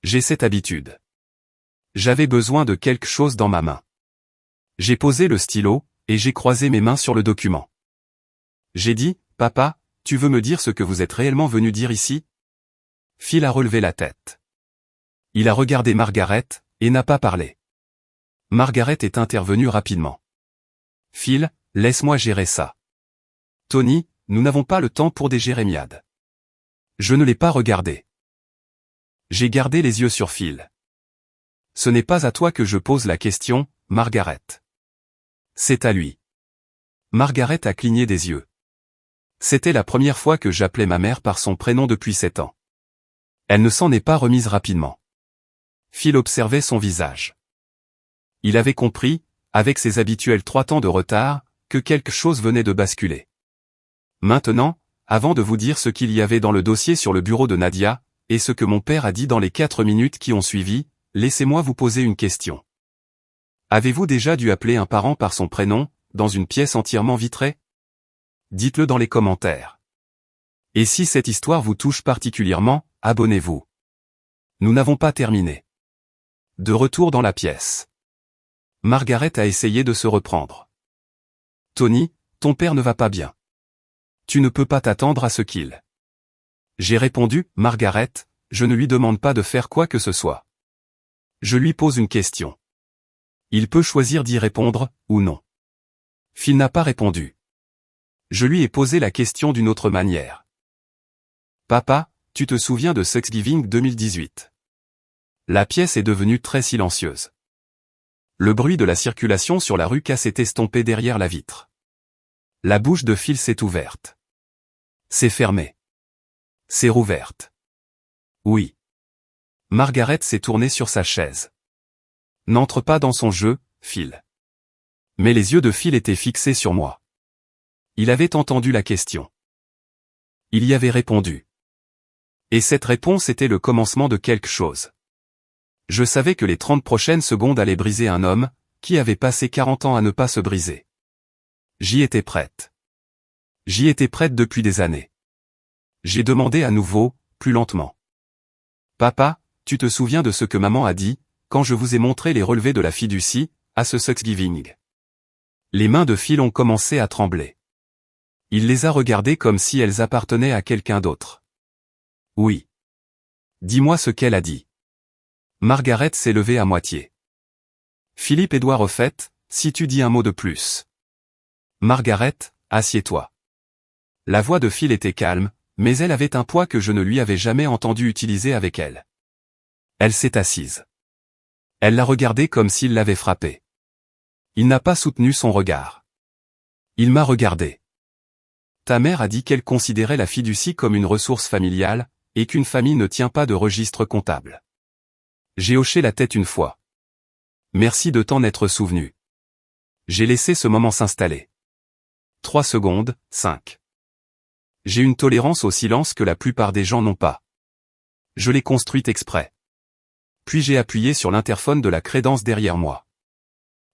J'ai cette habitude. J'avais besoin de quelque chose dans ma main. J'ai posé le stylo, et j'ai croisé mes mains sur le document. J'ai dit, « Papa, tu veux me dire ce que vous êtes réellement venu dire ici ?» Phil a relevé la tête. Il a regardé Margaret, et n'a pas parlé. Margaret est intervenue rapidement. « Phil, laisse-moi gérer ça. Tony, nous n'avons pas le temps pour des jérémiades. » Je ne l'ai pas regardé. J'ai gardé les yeux sur Phil. « Ce n'est pas à toi que je pose la question, Margaret. C'est à lui. » Margaret a cligné des yeux. C'était la première fois que j'appelais ma mère par son prénom depuis 7 ans. Elle ne s'en est pas remise rapidement. Phil observait son visage. Il avait compris, avec ses habituels 3 temps de retard, que quelque chose venait de basculer. Maintenant, avant de vous dire ce qu'il y avait dans le dossier sur le bureau de Nadia, et ce que mon père a dit dans les 4 minutes qui ont suivi, laissez-moi vous poser une question. Avez-vous déjà dû appeler un parent par son prénom, dans une pièce entièrement vitrée? Dites-le dans les commentaires. Et si cette histoire vous touche particulièrement, abonnez-vous. Nous n'avons pas terminé. De retour dans la pièce. Margaret a essayé de se reprendre. Tony, ton père ne va pas bien. Tu ne peux pas t'attendre à ce qu'il. J'ai répondu, Margaret, je ne lui demande pas de faire quoi que ce soit. Je lui pose une question. Il peut choisir d'y répondre, ou non. Phil n'a pas répondu. Je lui ai posé la question d'une autre manière. Papa, tu te souviens de Thanksgiving 2018? La pièce est devenue très silencieuse. Le bruit de la circulation sur la rue s'est estompé derrière la vitre. La bouche de Phil s'est ouverte. C'est fermé. C'est rouverte. Oui. Margaret s'est tournée sur sa chaise. N'entre pas dans son jeu, Phil. Mais les yeux de Phil étaient fixés sur moi. Il avait entendu la question. Il y avait répondu. Et cette réponse était le commencement de quelque chose. Je savais que les 30 prochaines secondes allaient briser un homme, qui avait passé 40 ans à ne pas se briser. J'y étais prête. J'y étais prête depuis des années. J'ai demandé à nouveau, plus lentement. Papa, tu te souviens de ce que maman a dit, quand je vous ai montré les relevés de la fiducie, à ce Thanksgiving? Les mains de Phil ont commencé à trembler. Il les a regardées comme si elles appartenaient à quelqu'un d'autre. Oui. Dis-moi ce qu'elle a dit. Margaret s'est levée à moitié. Philippe Édouard, au fait, si tu dis un mot de plus. Margaret, assieds-toi. La voix de Phil était calme, mais elle avait un poids que je ne lui avais jamais entendu utiliser avec elle. Elle s'est assise. Elle l'a regardé comme s'il l'avait frappé. Il n'a pas soutenu son regard. Il m'a regardé. Ta mère a dit qu'elle considérait la fiducie comme une ressource familiale, et qu'une famille ne tient pas de registre comptable. J'ai hoché la tête une fois. Merci de t'en être souvenu. J'ai laissé ce moment s'installer. 3 secondes, 5. J'ai une tolérance au silence que la plupart des gens n'ont pas. Je l'ai construite exprès. Puis j'ai appuyé sur l'interphone de la crédence derrière moi.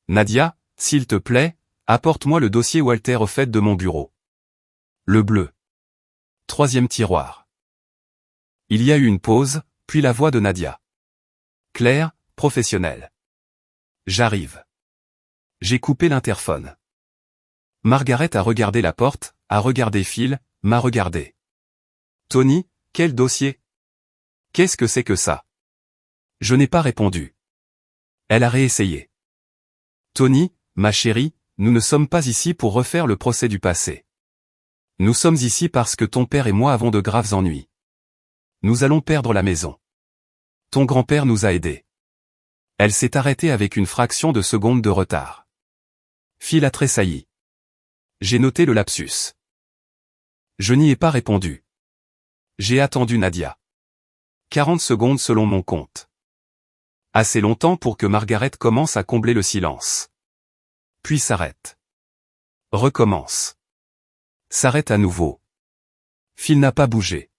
Nadia, s'il te plaît, apporte-moi le dossier Walter au fait de mon bureau. Le bleu. 3e tiroir. Il y a eu une pause, puis la voix de Nadia. Claire, professionnelle. J'arrive. J'ai coupé l'interphone. Margaret a regardé la porte, a regardé Phil, m'a regardé. Tony, quel dossier? Qu'est-ce que c'est que ça? Je n'ai pas répondu. Elle a réessayé. Tony, ma chérie, nous ne sommes pas ici pour refaire le procès du passé. Nous sommes ici parce que ton père et moi avons de graves ennuis. Nous allons perdre la maison. Ton grand-père nous a aidés. Elle s'est arrêtée avec une fraction de seconde de retard. Phil a tressailli. J'ai noté le lapsus. Je n'y ai pas répondu. J'ai attendu Nadia. 40 secondes selon mon compte. Assez longtemps pour que Margaret commence à combler le silence. Puis s'arrête. Recommence. S'arrête à nouveau. Phil n'a pas bougé.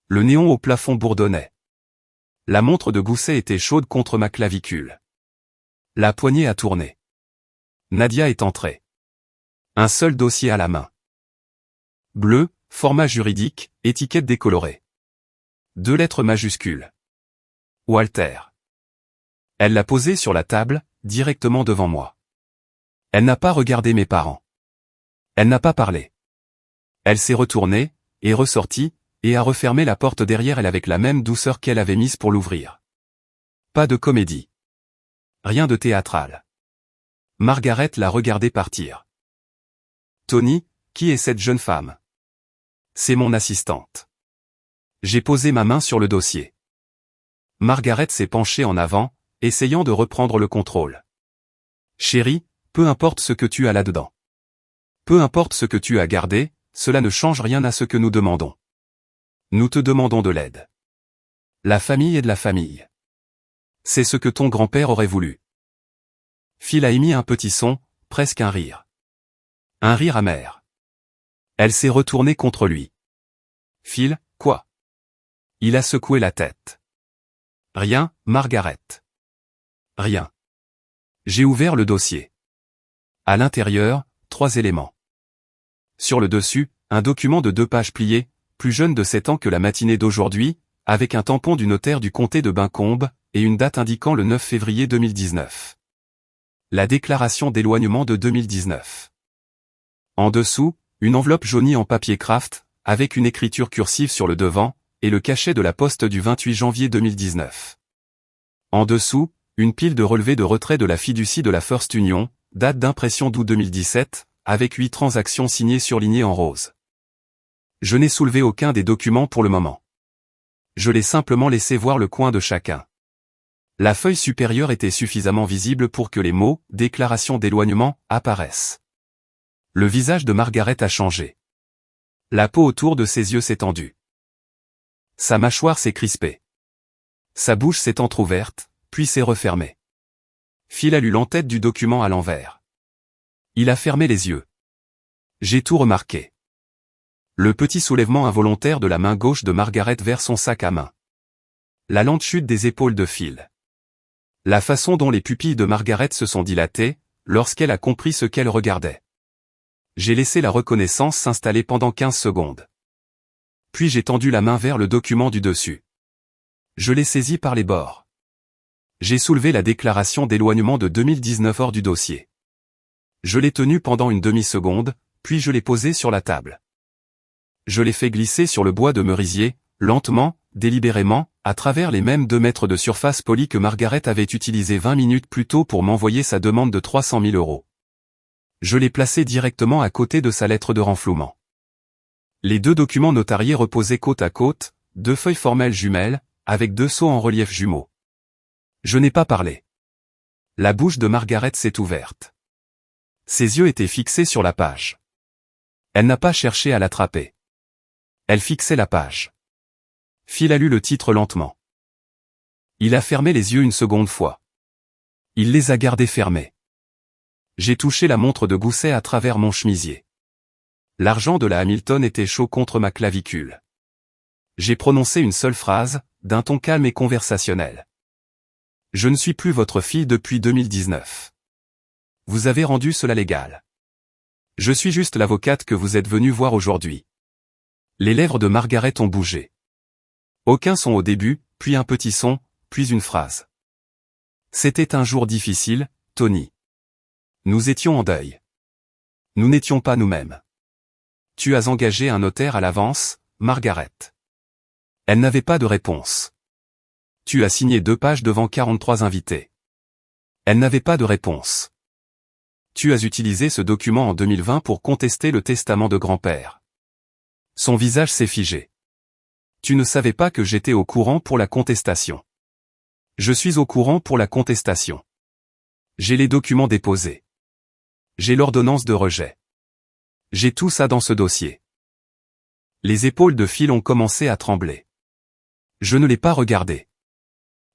Le néon au plafond bourdonnait. La montre de Gousset était chaude contre ma clavicule. La poignée a tourné. Nadia est entrée. Un seul dossier à la main. Bleu, format juridique, étiquette décolorée. 2 lettres majuscules. Walter. Elle l'a posé sur la table, directement devant moi. Elle n'a pas regardé mes parents. Elle n'a pas parlé. Elle s'est retournée, est ressortie, et a refermé la porte derrière elle avec la même douceur qu'elle avait mise pour l'ouvrir. Pas de comédie. Rien de théâtral. Margaret l'a regardé partir. Tony, qui est cette jeune femme? C'est mon assistante. J'ai posé ma main sur le dossier. Margaret s'est penchée en avant, essayant de reprendre le contrôle. Chérie, peu importe ce que tu as là-dedans. Peu importe ce que tu as gardé, cela ne change rien à ce que nous demandons. Nous te demandons de l'aide. La famille est de la famille. C'est ce que ton grand-père aurait voulu. Phil a émis un petit son, presque un rire. Un rire amer. Elle s'est retournée contre lui. Phil, quoi? Il a secoué la tête. Rien, Margaret. Rien. J'ai ouvert le dossier. À l'intérieur, 3 éléments. Sur le dessus, un document de 2 pages pliées, plus jeune de 7 ans que la matinée d'aujourd'hui, avec un tampon du notaire du comté de Buncombe, et une date indiquant le 9 février 2019. La déclaration d'éloignement de 2019. En dessous, une enveloppe jaunie en papier craft, avec une écriture cursive sur le devant, et le cachet de la poste du 28 janvier 2019. En dessous, une pile de relevés de retrait de la fiducie de la First Union, date d'impression d'août 2017, avec 8 transactions signées surlignées en rose. Je n'ai soulevé aucun des documents pour le moment. Je l'ai simplement laissé voir le coin de chacun. La feuille supérieure était suffisamment visible pour que les mots « déclaration d'éloignement » apparaissent. Le visage de Margaret a changé. La peau autour de ses yeux s'est tendue. Sa mâchoire s'est crispée. Sa bouche s'est entr'ouverte, puis s'est refermée. Phil a lu l'entête du document à l'envers. Il a fermé les yeux. J'ai tout remarqué. Le petit soulèvement involontaire de la main gauche de Margaret vers son sac à main. La lente chute des épaules de Phil. La façon dont les pupilles de Margaret se sont dilatées, lorsqu'elle a compris ce qu'elle regardait. J'ai laissé la reconnaissance s'installer pendant 15 secondes. Puis j'ai tendu la main vers le document du dessus. Je l'ai saisi par les bords. J'ai soulevé la déclaration d'éloignement de 2019 hors du dossier. Je l'ai tenue pendant une demi-seconde, puis je l'ai posée sur la table. Je l'ai fait glisser sur le bois de merisier, lentement, délibérément, à travers les mêmes 2 mètres de surface polie que Margaret avait utilisé 20 minutes plus tôt pour m'envoyer sa demande de 300 000 €. Je l'ai placé directement à côté de sa lettre de renflouement. Les 2 documents notariés reposaient côte à côte, 2 feuilles formelles jumelles, avec 2 sceaux en relief jumeaux. Je n'ai pas parlé. La bouche de Margaret s'est ouverte. Ses yeux étaient fixés sur la page. Elle n'a pas cherché à l'attraper. Elle fixait la page. Phil a lu le titre lentement. Il a fermé les yeux une seconde fois. Il les a gardés fermés. J'ai touché la montre de gousset à travers mon chemisier. L'argent de la Hamilton était chaud contre ma clavicule. J'ai prononcé une seule phrase, d'un ton calme et conversationnel. Je ne suis plus votre fille depuis 2019. Vous avez rendu cela légal. Je suis juste l'avocate que vous êtes venu voir aujourd'hui. Les lèvres de Margaret ont bougé. Aucun son au début, puis un petit son, puis une phrase. C'était un jour difficile, Tony. Nous étions en deuil. Nous n'étions pas nous-mêmes. Tu as engagé un notaire à l'avance, Margaret. Elle n'avait pas de réponse. Tu as signé 2 pages devant 43 invités. Elle n'avait pas de réponse. Tu as utilisé ce document en 2020 pour contester le testament de grand-père. Son visage s'est figé. Tu ne savais pas que j'étais au courant pour la contestation. Je suis au courant pour la contestation. J'ai les documents déposés. J'ai l'ordonnance de rejet. J'ai tout ça dans ce dossier. Les épaules de Phil ont commencé à trembler. Je ne l'ai pas regardé.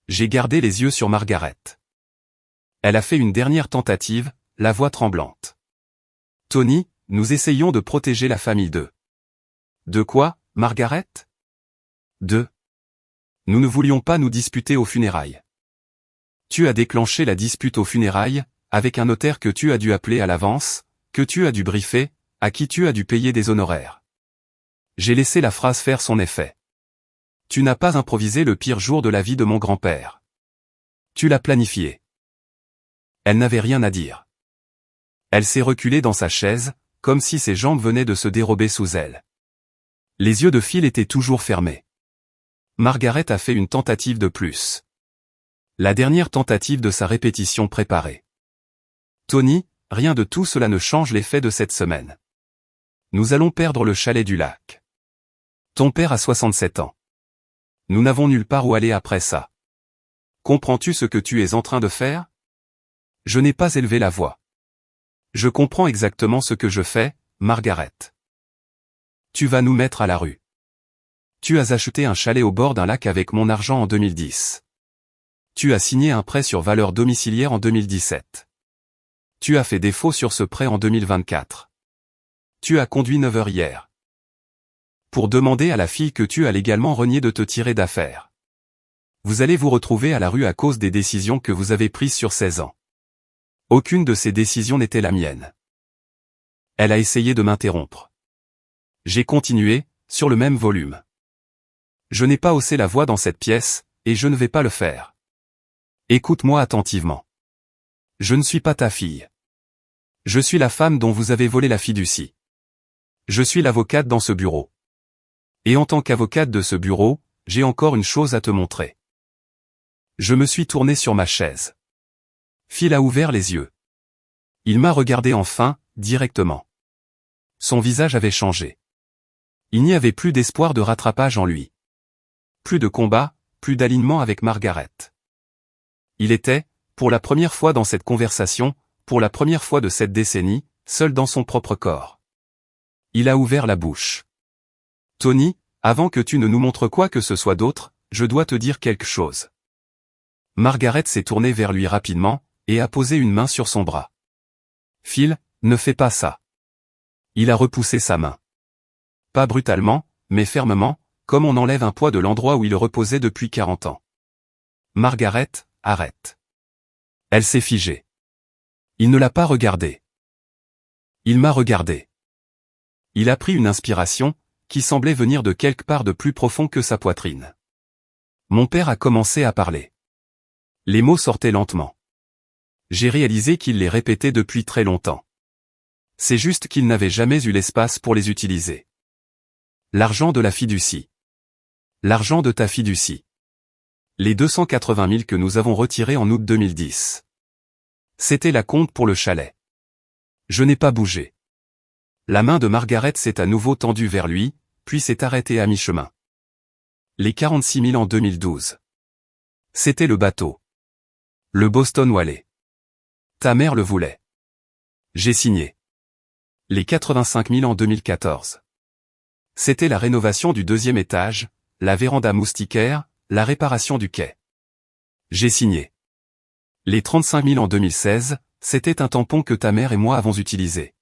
J'ai gardé les yeux sur Margaret. Elle a fait une dernière tentative, la voix tremblante. Tony, nous essayons de protéger la famille de... De quoi, Margaret? De... Nous ne voulions pas nous disputer aux funérailles. Tu as déclenché la dispute aux funérailles, avec un notaire que tu as dû appeler à l'avance, que tu as dû briefer, à qui tu as dû payer des honoraires. J'ai laissé la phrase faire son effet. Tu n'as pas improvisé le pire jour de la vie de mon grand-père. Tu l'as planifié. Elle n'avait rien à dire. Elle s'est reculée dans sa chaise, comme si ses jambes venaient de se dérober sous elle. Les yeux de Phil étaient toujours fermés. Margaret a fait une tentative de plus. La dernière tentative de sa répétition préparée. Tony, rien de tout cela ne change l'effet de cette semaine. Nous allons perdre le chalet du lac. Ton père a 67 ans. Nous n'avons nulle part où aller après ça. Comprends-tu ce que tu es en train de faire? Je n'ai pas élevé la voix. Je comprends exactement ce que je fais, Margaret. Tu vas nous mettre à la rue. Tu as acheté un chalet au bord d'un lac avec mon argent en 2010. Tu as signé un prêt sur valeur domiciliaire en 2017. Tu as fait défaut sur ce prêt en 2024. Tu as conduit 9 heures hier. Pour demander à la fille que tu as légalement renié de te tirer d'affaire. Vous allez vous retrouver à la rue à cause des décisions que vous avez prises sur 16 ans. Aucune de ces décisions n'était la mienne. Elle a essayé de m'interrompre. J'ai continué, sur le même volume. Je n'ai pas haussé la voix dans cette pièce, et je ne vais pas le faire. Écoute-moi attentivement. Je ne suis pas ta fille. Je suis la femme dont vous avez volé la fiducie. Je suis l'avocate dans ce bureau. Et en tant qu'avocate de ce bureau, j'ai encore une chose à te montrer. Je me suis tourné sur ma chaise. Phil a ouvert les yeux. Il m'a regardé enfin, directement. Son visage avait changé. Il n'y avait plus d'espoir de rattrapage en lui. Plus de combat, plus d'alignement avec Margaret. Il était, pour la première fois dans cette conversation, pour la première fois de cette décennie, seul dans son propre corps. Il a ouvert la bouche. Tony, avant que tu ne nous montres quoi que ce soit d'autre, je dois te dire quelque chose. Margaret s'est tournée vers lui rapidement, et a posé une main sur son bras. Phil, ne fais pas ça. Il a repoussé sa main. Pas brutalement, mais fermement, comme on enlève un poids de l'endroit où il reposait depuis 40 ans. Margaret, arrête. Elle s'est figée. Il ne l'a pas regardée. Il m'a regardé. Il a pris une inspiration, qui semblait venir de quelque part de plus profond que sa poitrine. Mon père a commencé à parler. Les mots sortaient lentement. J'ai réalisé qu'il les répétait depuis très longtemps. C'est juste qu'il n'avait jamais eu l'espace pour les utiliser. L'argent de la fiducie. L'argent de ta fiducie. Les 280 000 que nous avons retirés en août 2010. C'était la compte pour le chalet. Je n'ai pas bougé. La main de Margaret s'est à nouveau tendue vers lui, puis s'est arrêtée à mi-chemin. Les 46 000 en 2012. C'était le bateau. Le Boston Whaley. Ta mère le voulait. J'ai signé. Les 85 000 en 2014. C'était la rénovation du 2e étage, la véranda moustiquaire, la réparation du quai. J'ai signé. Les 35 000 en 2016, c'était un tampon que ta mère et moi avons utilisé.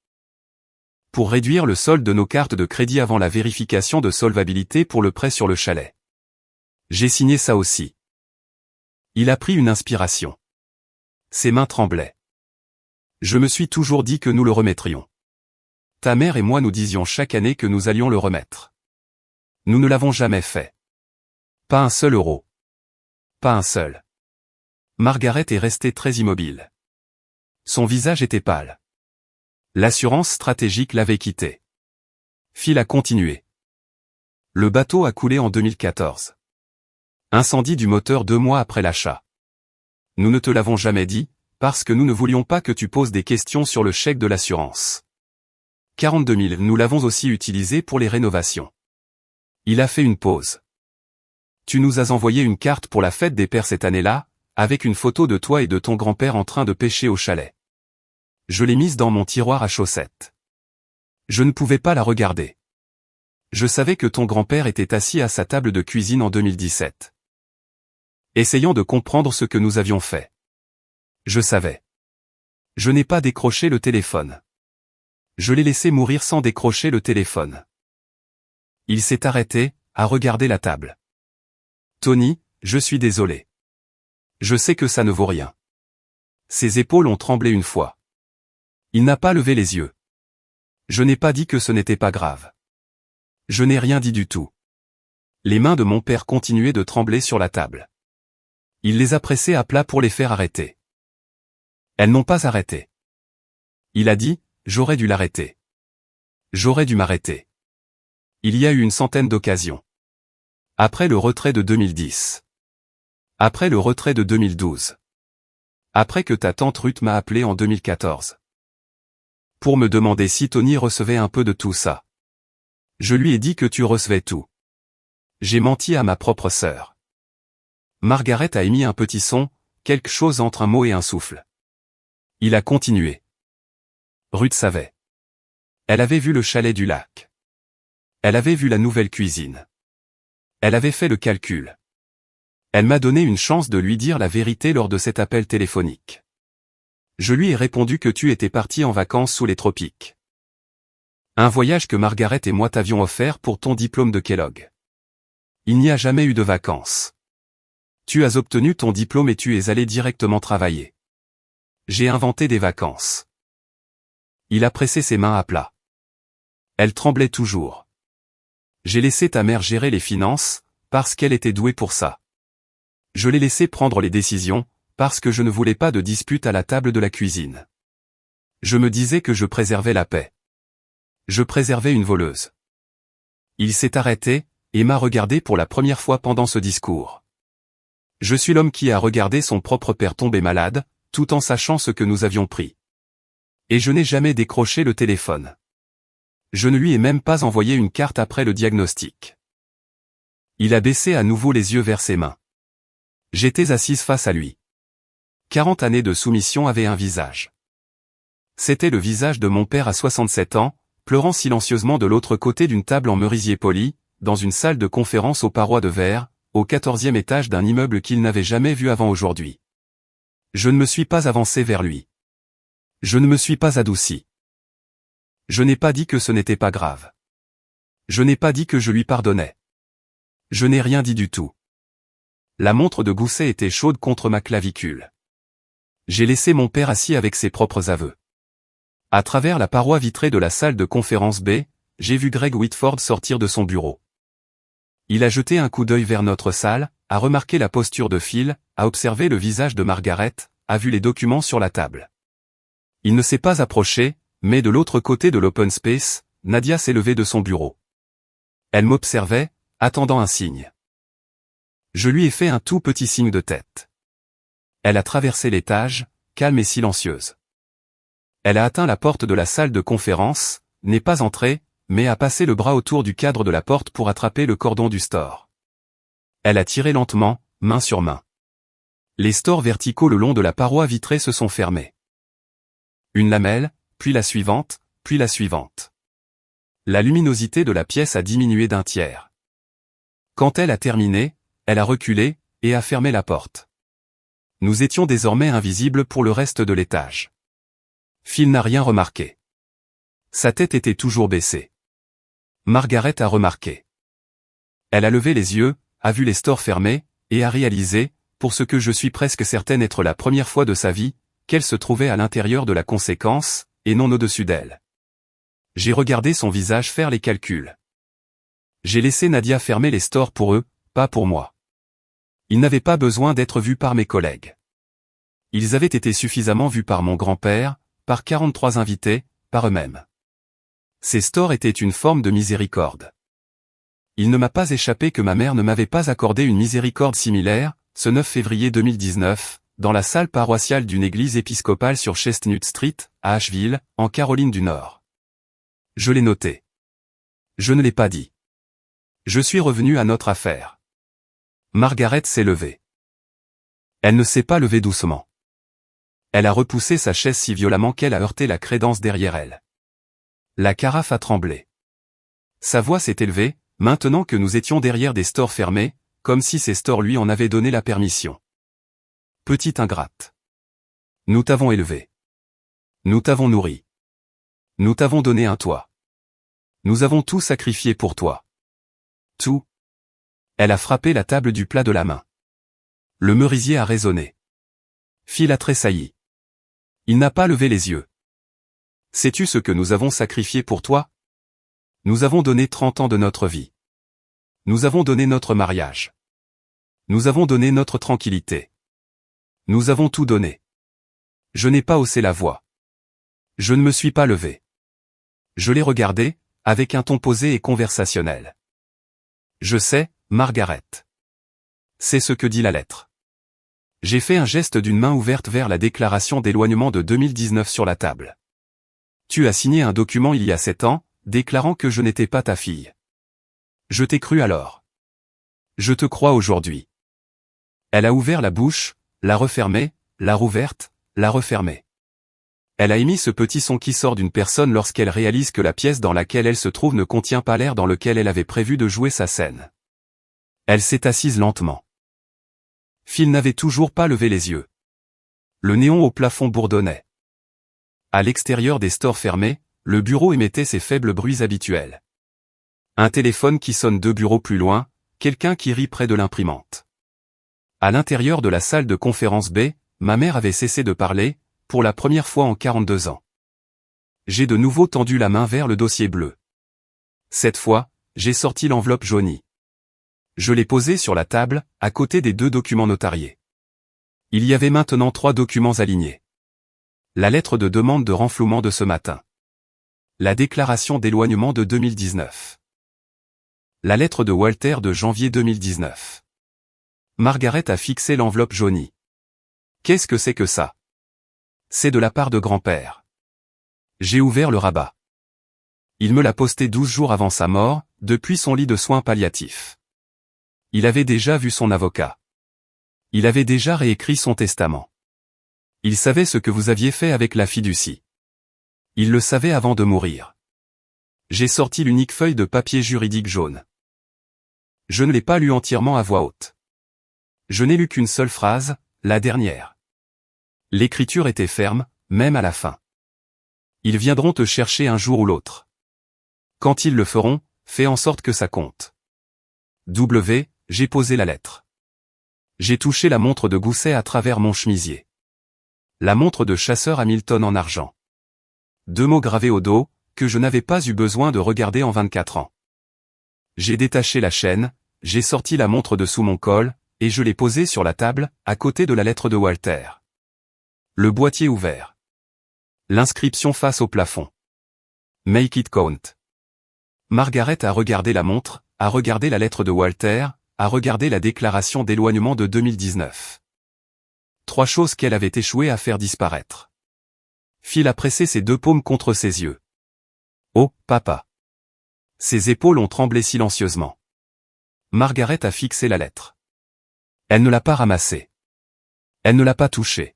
Pour réduire le solde de nos cartes de crédit avant la vérification de solvabilité pour le prêt sur le chalet. J'ai signé ça aussi. Il a pris une inspiration. Ses mains tremblaient. Je me suis toujours dit que nous le remettrions. Ta mère et moi nous disions chaque année que nous allions le remettre. Nous ne l'avons jamais fait. Pas un seul euro. Pas un seul. Margaret est restée très immobile. Son visage était pâle. L'assurance stratégique l'avait quitté. Phil a continué. Le bateau a coulé en 2014. Incendie du moteur 2 mois après l'achat. Nous ne te l'avons jamais dit, parce que nous ne voulions pas que tu poses des questions sur le chèque de l'assurance. 42 000, nous l'avons aussi utilisé pour les rénovations. Il a fait une pause. Tu nous as envoyé une carte pour la fête des pères cette année-là, avec une photo de toi et de ton grand-père en train de pêcher au chalet. Je l'ai mise dans mon tiroir à chaussettes. Je ne pouvais pas la regarder. Je savais que ton grand-père était assis à sa table de cuisine en 2017. Essayant de comprendre ce que nous avions fait. Je savais. Je n'ai pas décroché le téléphone. Je l'ai laissé mourir sans décrocher le téléphone. Il s'est arrêté, à regarder la table. Tony, je suis désolé. Je sais que ça ne vaut rien. Ses épaules ont tremblé une fois. Il n'a pas levé les yeux. Je n'ai pas dit que ce n'était pas grave. Je n'ai rien dit du tout. Les mains de mon père continuaient de trembler sur la table. Il les a pressées à plat pour les faire arrêter. Elles n'ont pas arrêté. Il a dit, j'aurais dû l'arrêter. J'aurais dû m'arrêter. Il y a eu une centaine d'occasions. Après le retrait de 2010. Après le retrait de 2012. Après que ta tante Ruth m'a appelé en 2014. Pour me demander si Tony recevait un peu de tout ça. Je lui ai dit que tu recevais tout. J'ai menti à ma propre sœur. Margaret a émis un petit son, quelque chose entre un mot et un souffle. Il a continué. Ruth savait. Elle avait vu le chalet du lac. Elle avait vu la nouvelle cuisine. Elle avait fait le calcul. Elle m'a donné une chance de lui dire la vérité lors de cet appel téléphonique. Je lui ai répondu que tu étais parti en vacances sous les tropiques. Un voyage que Margaret et moi t'avions offert pour ton diplôme de Kellogg. Il n'y a jamais eu de vacances. Tu as obtenu ton diplôme et tu es allé directement travailler. J'ai inventé des vacances. Il a pressé ses mains à plat. Elle tremblait toujours. J'ai laissé ta mère gérer les finances, parce qu'elle était douée pour ça. Je l'ai laissé prendre les décisions, parce que je ne voulais pas de dispute à la table de la cuisine. Je me disais que je préservais la paix. Je préservais une voleuse. Il s'est arrêté, et m'a regardé pour la première fois pendant ce discours. Je suis l'homme qui a regardé son propre père tomber malade, tout en sachant ce que nous avions pris. Et je n'ai jamais décroché le téléphone. Je ne lui ai même pas envoyé une carte après le diagnostic. Il a baissé à nouveau les yeux vers ses mains. J'étais assise face à lui. 40 années de soumission avaient un visage. C'était le visage de mon père à 67 ans, pleurant silencieusement de l'autre côté d'une table en merisier poli, dans une salle de conférence aux parois de verre, au 14e étage d'un immeuble qu'il n'avait jamais vu avant aujourd'hui. Je ne me suis pas avancé vers lui. Je ne me suis pas adouci. Je n'ai pas dit que ce n'était pas grave. Je n'ai pas dit que je lui pardonnais. Je n'ai rien dit du tout. La montre de Gousset était chaude contre ma clavicule. J'ai laissé mon père assis avec ses propres aveux. À travers la paroi vitrée de la salle de conférence B, j'ai vu Greg Whitford sortir de son bureau. Il a jeté un coup d'œil vers notre salle, a remarqué la posture de Phil, a observé le visage de Margaret, a vu les documents sur la table. Il ne s'est pas approché, mais de l'autre côté de l'open space, Nadia s'est levée de son bureau. Elle m'observait, attendant un signe. Je lui ai fait un tout petit signe de tête. Elle a traversé l'étage, calme et silencieuse. Elle a atteint la porte de la salle de conférence, n'est pas entrée, mais a passé le bras autour du cadre de la porte pour attraper le cordon du store. Elle a tiré lentement, main sur main. Les stores verticaux le long de la paroi vitrée se sont fermés. Une lamelle, puis la suivante, puis la suivante. La luminosité de la pièce a diminué d'un tiers. Quand elle a terminé, elle a reculé, et a fermé la porte. Nous étions désormais invisibles pour le reste de l'étage. Phil n'a rien remarqué. Sa tête était toujours baissée. Margaret a remarqué. Elle a levé les yeux, a vu les stores fermés, et a réalisé, pour ce que je suis presque certaine être la première fois de sa vie, qu'elle se trouvait à l'intérieur de la conséquence, et non au-dessus d'elle. J'ai regardé son visage faire les calculs. J'ai laissé Nadia fermer les stores pour eux, pas pour moi. Ils n'avaient pas besoin d'être vus par mes collègues. Ils avaient été suffisamment vus par mon grand-père, par 43 invités, par eux-mêmes. Ces stores étaient une forme de miséricorde. Il ne m'a pas échappé que ma mère ne m'avait pas accordé une miséricorde similaire, ce 9 février 2019, dans la salle paroissiale d'une église épiscopale sur Chestnut Street, à Asheville, en Caroline du Nord. Je l'ai noté. Je ne l'ai pas dit. Je suis revenu à notre affaire. Margaret s'est levée. Elle ne s'est pas levée doucement. Elle a repoussé sa chaise si violemment qu'elle a heurté la crédence derrière elle. La carafe a tremblé. Sa voix s'est élevée, maintenant que nous étions derrière des stores fermés, comme si ces stores lui en avaient donné la permission. Petite ingrate. Nous t'avons élevé. Nous t'avons nourri. Nous t'avons donné un toit. Nous avons tout sacrifié pour toi. Tout. Elle a frappé la table du plat de la main. Le merisier a résonné. Phil a tressailli. Il n'a pas levé les yeux. Sais-tu ce que nous avons sacrifié pour toi? Nous avons donné 30 ans de notre vie. Nous avons donné notre mariage. Nous avons donné notre tranquillité. Nous avons tout donné. Je n'ai pas haussé la voix. Je ne me suis pas levé. Je l'ai regardé, avec un ton posé et conversationnel. Je sais, Margaret. C'est ce que dit la lettre. J'ai fait un geste d'une main ouverte vers la déclaration d'éloignement de 2019 sur la table. Tu as signé un document il y a 7 ans, déclarant que je n'étais pas ta fille. Je t'ai cru alors. Je te crois aujourd'hui. Elle a ouvert la bouche, l'a refermée, l'a rouverte, l'a refermée. Elle a émis ce petit son qui sort d'une personne lorsqu'elle réalise que la pièce dans laquelle elle se trouve ne contient pas l'air dans lequel elle avait prévu de jouer sa scène. Elle s'est assise lentement. Phil n'avait toujours pas levé les yeux. Le néon au plafond bourdonnait. À l'extérieur des stores fermés, le bureau émettait ses faibles bruits habituels. Un téléphone qui sonne 2 bureaux plus loin, quelqu'un qui rit près de l'imprimante. À l'intérieur de la salle de conférence B, ma mère avait cessé de parler, pour la première fois en 42 ans. J'ai de nouveau tendu la main vers le dossier bleu. Cette fois, j'ai sorti l'enveloppe jaunie. Je l'ai posée sur la table, à côté des 2 documents notariés. Il y avait maintenant 3 documents alignés. La lettre de demande de renflouement de ce matin. La déclaration d'éloignement de 2019. La lettre de Walter de janvier 2019. Margaret a fixé l'enveloppe jaunie. Qu'est-ce que c'est que ça? C'est de la part de grand-père. J'ai ouvert le rabat. Il me l'a posté 12 jours avant sa mort, depuis son lit de soins palliatifs. Il avait déjà vu son avocat. Il avait déjà réécrit son testament. Il savait ce que vous aviez fait avec la fiducie. Il le savait avant de mourir. J'ai sorti l'unique feuille de papier juridique jaune. Je ne l'ai pas lu entièrement à voix haute. Je n'ai lu qu'une seule phrase, la dernière. L'écriture était ferme, même à la fin. Ils viendront te chercher un jour ou l'autre. Quand ils le feront, fais en sorte que ça compte. J'ai posé la lettre. J'ai touché la montre de Gousset à travers mon chemisier. La montre de chasseur Hamilton en argent. 2 mots gravés au dos, que je n'avais pas eu besoin de regarder en 24 ans. J'ai détaché la chaîne, j'ai sorti la montre de sous mon col, et je l'ai posée sur la table, à côté de la lettre de Walter. Le boîtier ouvert. L'inscription face au plafond. Make it count. Margaret a regardé la montre, a regardé la lettre de Walter, a regardé la déclaration d'éloignement de 2019. 3 choses qu'elle avait échoué à faire disparaître. Phil a pressé ses 2 paumes contre ses yeux. Oh, papa. Ses épaules ont tremblé silencieusement. Margaret a fixé la lettre. Elle ne l'a pas ramassée. Elle ne l'a pas touchée.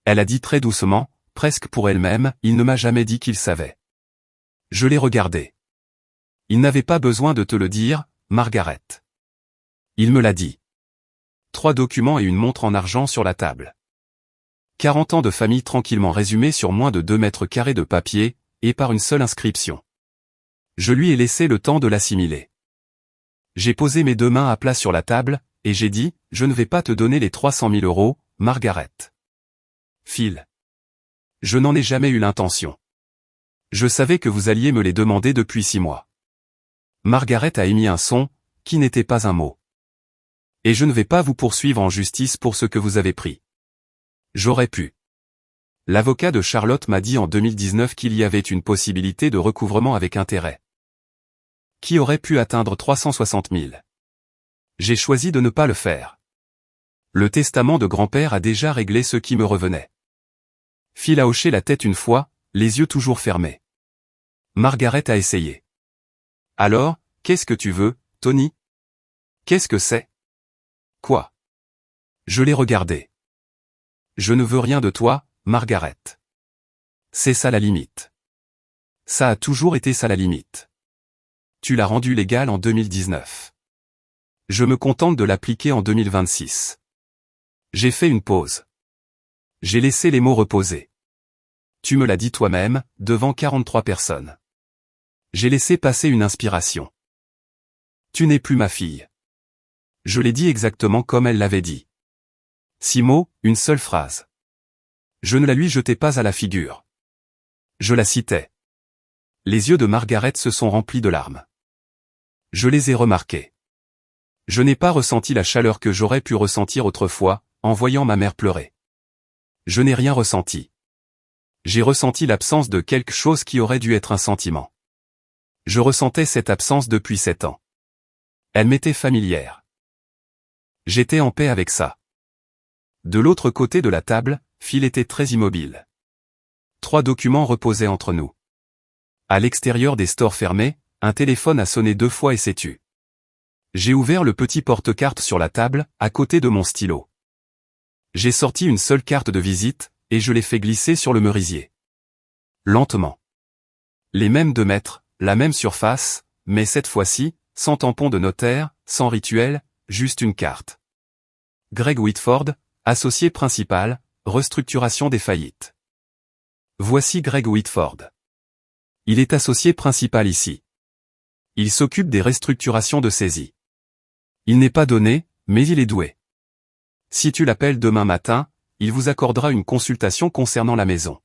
Elle a dit très doucement, presque pour elle-même, il ne m'a jamais dit qu'il savait. Je l'ai regardé. Il n'avait pas besoin de te le dire, Margaret. Il me l'a dit. 3 documents et une montre en argent sur la table. 40 ans de famille tranquillement résumés sur moins de 2 mètres carrés de papier, et par une seule inscription. Je lui ai laissé le temps de l'assimiler. J'ai posé mes 2 mains à plat sur la table, et j'ai dit, je ne vais pas te donner les 300 000 euros, Margaret. Phil. Je n'en ai jamais eu l'intention. Je savais que vous alliez me les demander depuis 6 mois. Margaret a émis un son, qui n'était pas un mot. Et je ne vais pas vous poursuivre en justice pour ce que vous avez pris. J'aurais pu. L'avocat de Charlotte m'a dit en 2019 qu'il y avait une possibilité de recouvrement avec intérêt. Qui aurait pu atteindre 360 000. J'ai choisi de ne pas le faire. Le testament de grand-père a déjà réglé ce qui me revenait. Phil a hoché la tête une fois, les yeux toujours fermés. Margaret a essayé. Alors, qu'est-ce que tu veux, Tony? Qu'est-ce que c'est? Quoi? Je l'ai regardé. Je ne veux rien de toi, Margaret. C'est ça la limite. Ça a toujours été ça la limite. Tu l'as rendu légal en 2019. Je me contente de l'appliquer en 2026. J'ai fait une pause. J'ai laissé les mots reposer. Tu me l'as dit toi-même, devant 43 personnes. J'ai laissé passer une inspiration. Tu n'es plus ma fille. Je l'ai dit exactement comme elle l'avait dit. 6 mots, une seule phrase. Je ne la lui jetais pas à la figure. Je la citais. Les yeux de Margaret se sont remplis de larmes. Je les ai remarqués. Je n'ai pas ressenti la chaleur que j'aurais pu ressentir autrefois, en voyant ma mère pleurer. Je n'ai rien ressenti. J'ai ressenti l'absence de quelque chose qui aurait dû être un sentiment. Je ressentais cette absence depuis 7 ans. Elle m'était familière. J'étais en paix avec ça. De l'autre côté de la table, Phil était très immobile. 3 documents reposaient entre nous. À l'extérieur des stores fermés, un téléphone a sonné 2 fois et s'est tu. J'ai ouvert le petit porte-carte sur la table, à côté de mon stylo. J'ai sorti une seule carte de visite, et je l'ai fait glisser sur le merisier. Lentement. Les mêmes 2 mètres, la même surface, mais cette fois-ci, sans tampon de notaire, sans rituel, juste une carte. Greg Whitford, associé principal, restructuration des faillites. Voici Greg Whitford. Il est associé principal ici. Il s'occupe des restructurations de saisie. Il n'est pas donné, mais il est doué. Si tu l'appelles demain matin, il vous accordera une consultation concernant la maison.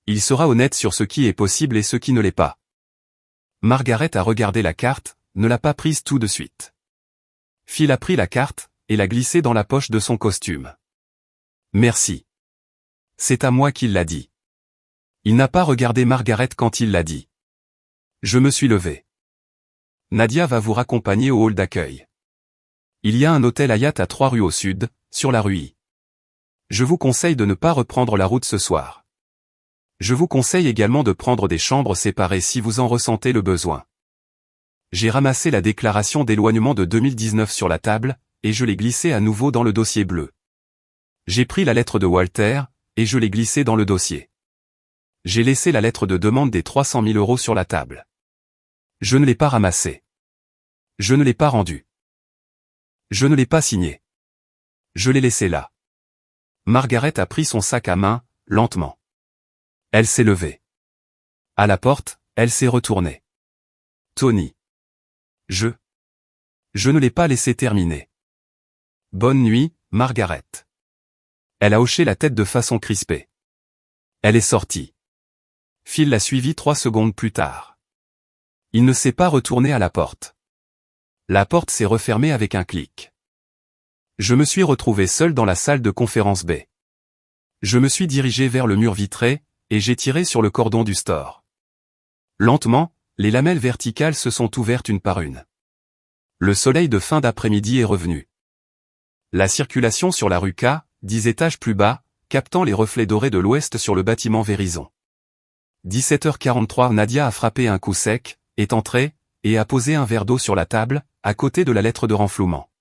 Il sera honnête sur ce qui est possible et ce qui ne l'est pas. Margaret a regardé la carte, ne l'a pas prise tout de suite. Phil a pris la carte, et l'a glissée dans la poche de son costume. Merci. C'est à moi qu'il l'a dit. Il n'a pas regardé Margaret quand il l'a dit. Je me suis levé. Nadia va vous raccompagner au hall d'accueil. Il y a un hôtel Hyatt à 3 rues au sud, sur la rue I. Je vous conseille de ne pas reprendre la route ce soir. Je vous conseille également de prendre des chambres séparées si vous en ressentez le besoin. J'ai ramassé la déclaration d'éloignement de 2019 sur la table, et je l'ai glissée à nouveau dans le dossier bleu. J'ai pris la lettre de Walter, et je l'ai glissée dans le dossier. J'ai laissé la lettre de demande des 300 000 € sur la table. Je ne l'ai pas ramassée. Je ne l'ai pas rendue. Je ne l'ai pas signée. Je l'ai laissée là. Margaret a pris son sac à main, lentement. Elle s'est levée. À la porte, elle s'est retournée. Tony. Je ne l'ai pas laissé terminer. Bonne nuit, Margaret. Elle a hoché la tête de façon crispée. Elle est sortie. Phil l'a suivie 3 secondes plus tard. Il ne s'est pas retourné à la porte. La porte s'est refermée avec un clic. Je me suis retrouvé seul dans la salle de conférence B. Je me suis dirigé vers le mur vitré, et j'ai tiré sur le cordon du store. Lentement, les lamelles verticales se sont ouvertes une par une. Le soleil de fin d'après-midi est revenu. La circulation sur la rue K, 10 étages plus bas, captant les reflets dorés de l'ouest sur le bâtiment Vérison. 17h43 Nadia a frappé un coup sec, est entrée, et a posé un verre d'eau sur la table, à côté de la lettre de renflouement.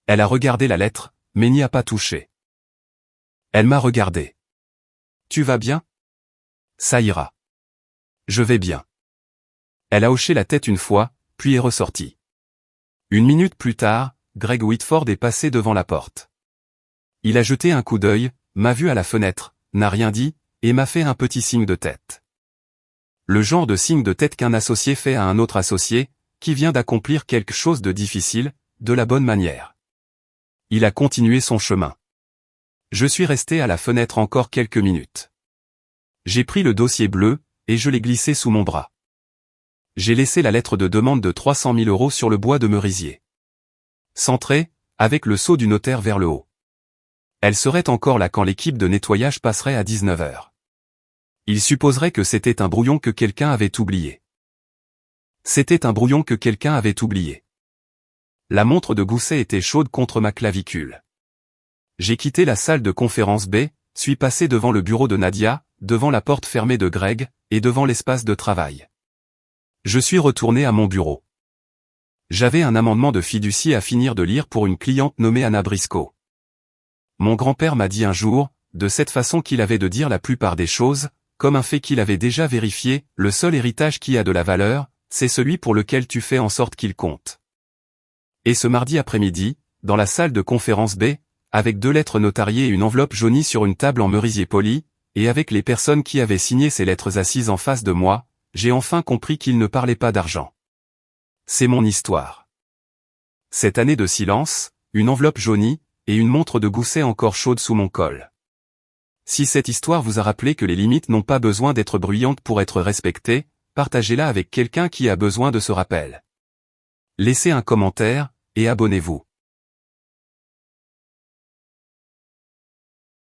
Elle a regardé la lettre, mais n'y a pas touché. Elle m'a regardé. Tu vas bien? Ça ira. Je vais bien. Elle a hoché la tête une fois, puis est ressortie. 1 minute plus tard, Greg Whitford est passé devant la porte. Il a jeté un coup d'œil, m'a vu à la fenêtre, n'a rien dit, et m'a fait un petit signe de tête. Le genre de signe de tête qu'un associé fait à un autre associé, qui vient d'accomplir quelque chose de difficile, de la bonne manière. Il a continué son chemin. Je suis resté à la fenêtre encore quelques minutes. J'ai pris le dossier bleu, et je l'ai glissé sous mon bras. J'ai laissé la lettre de demande de 300 000 € sur le bois de merisier. Centrée, avec le sceau du notaire vers le haut. Elle serait encore là quand l'équipe de nettoyage passerait à 19h. Il supposerait que c'était un brouillon que quelqu'un avait oublié. C'était un brouillon que quelqu'un avait oublié. La montre de Gousset était chaude contre ma clavicule. J'ai quitté la salle de conférence B, suis passé devant le bureau de Nadia, devant la porte fermée de Greg, et devant l'espace de travail. Je suis retourné à mon bureau. J'avais un amendement de fiducie à finir de lire pour une cliente nommée Anna Briscoe. Mon grand-père m'a dit un jour, de cette façon qu'il avait de dire la plupart des choses, comme un fait qu'il avait déjà vérifié, le seul héritage qui a de la valeur, c'est celui pour lequel tu fais en sorte qu'il compte. Et ce mardi après-midi, dans la salle de conférence B, avec 2 lettres notariées et une enveloppe jaunie sur une table en merisier poli, et avec les personnes qui avaient signé ces lettres assises en face de moi, j'ai enfin compris qu'ils ne parlaient pas d'argent. C'est mon histoire. Cette année de silence, une enveloppe jaunie, et une montre de Gousset encore chaude sous mon col. Si cette histoire vous a rappelé que les limites n'ont pas besoin d'être bruyantes pour être respectées, partagez-la avec quelqu'un qui a besoin de ce rappel. Laissez un commentaire, et abonnez-vous.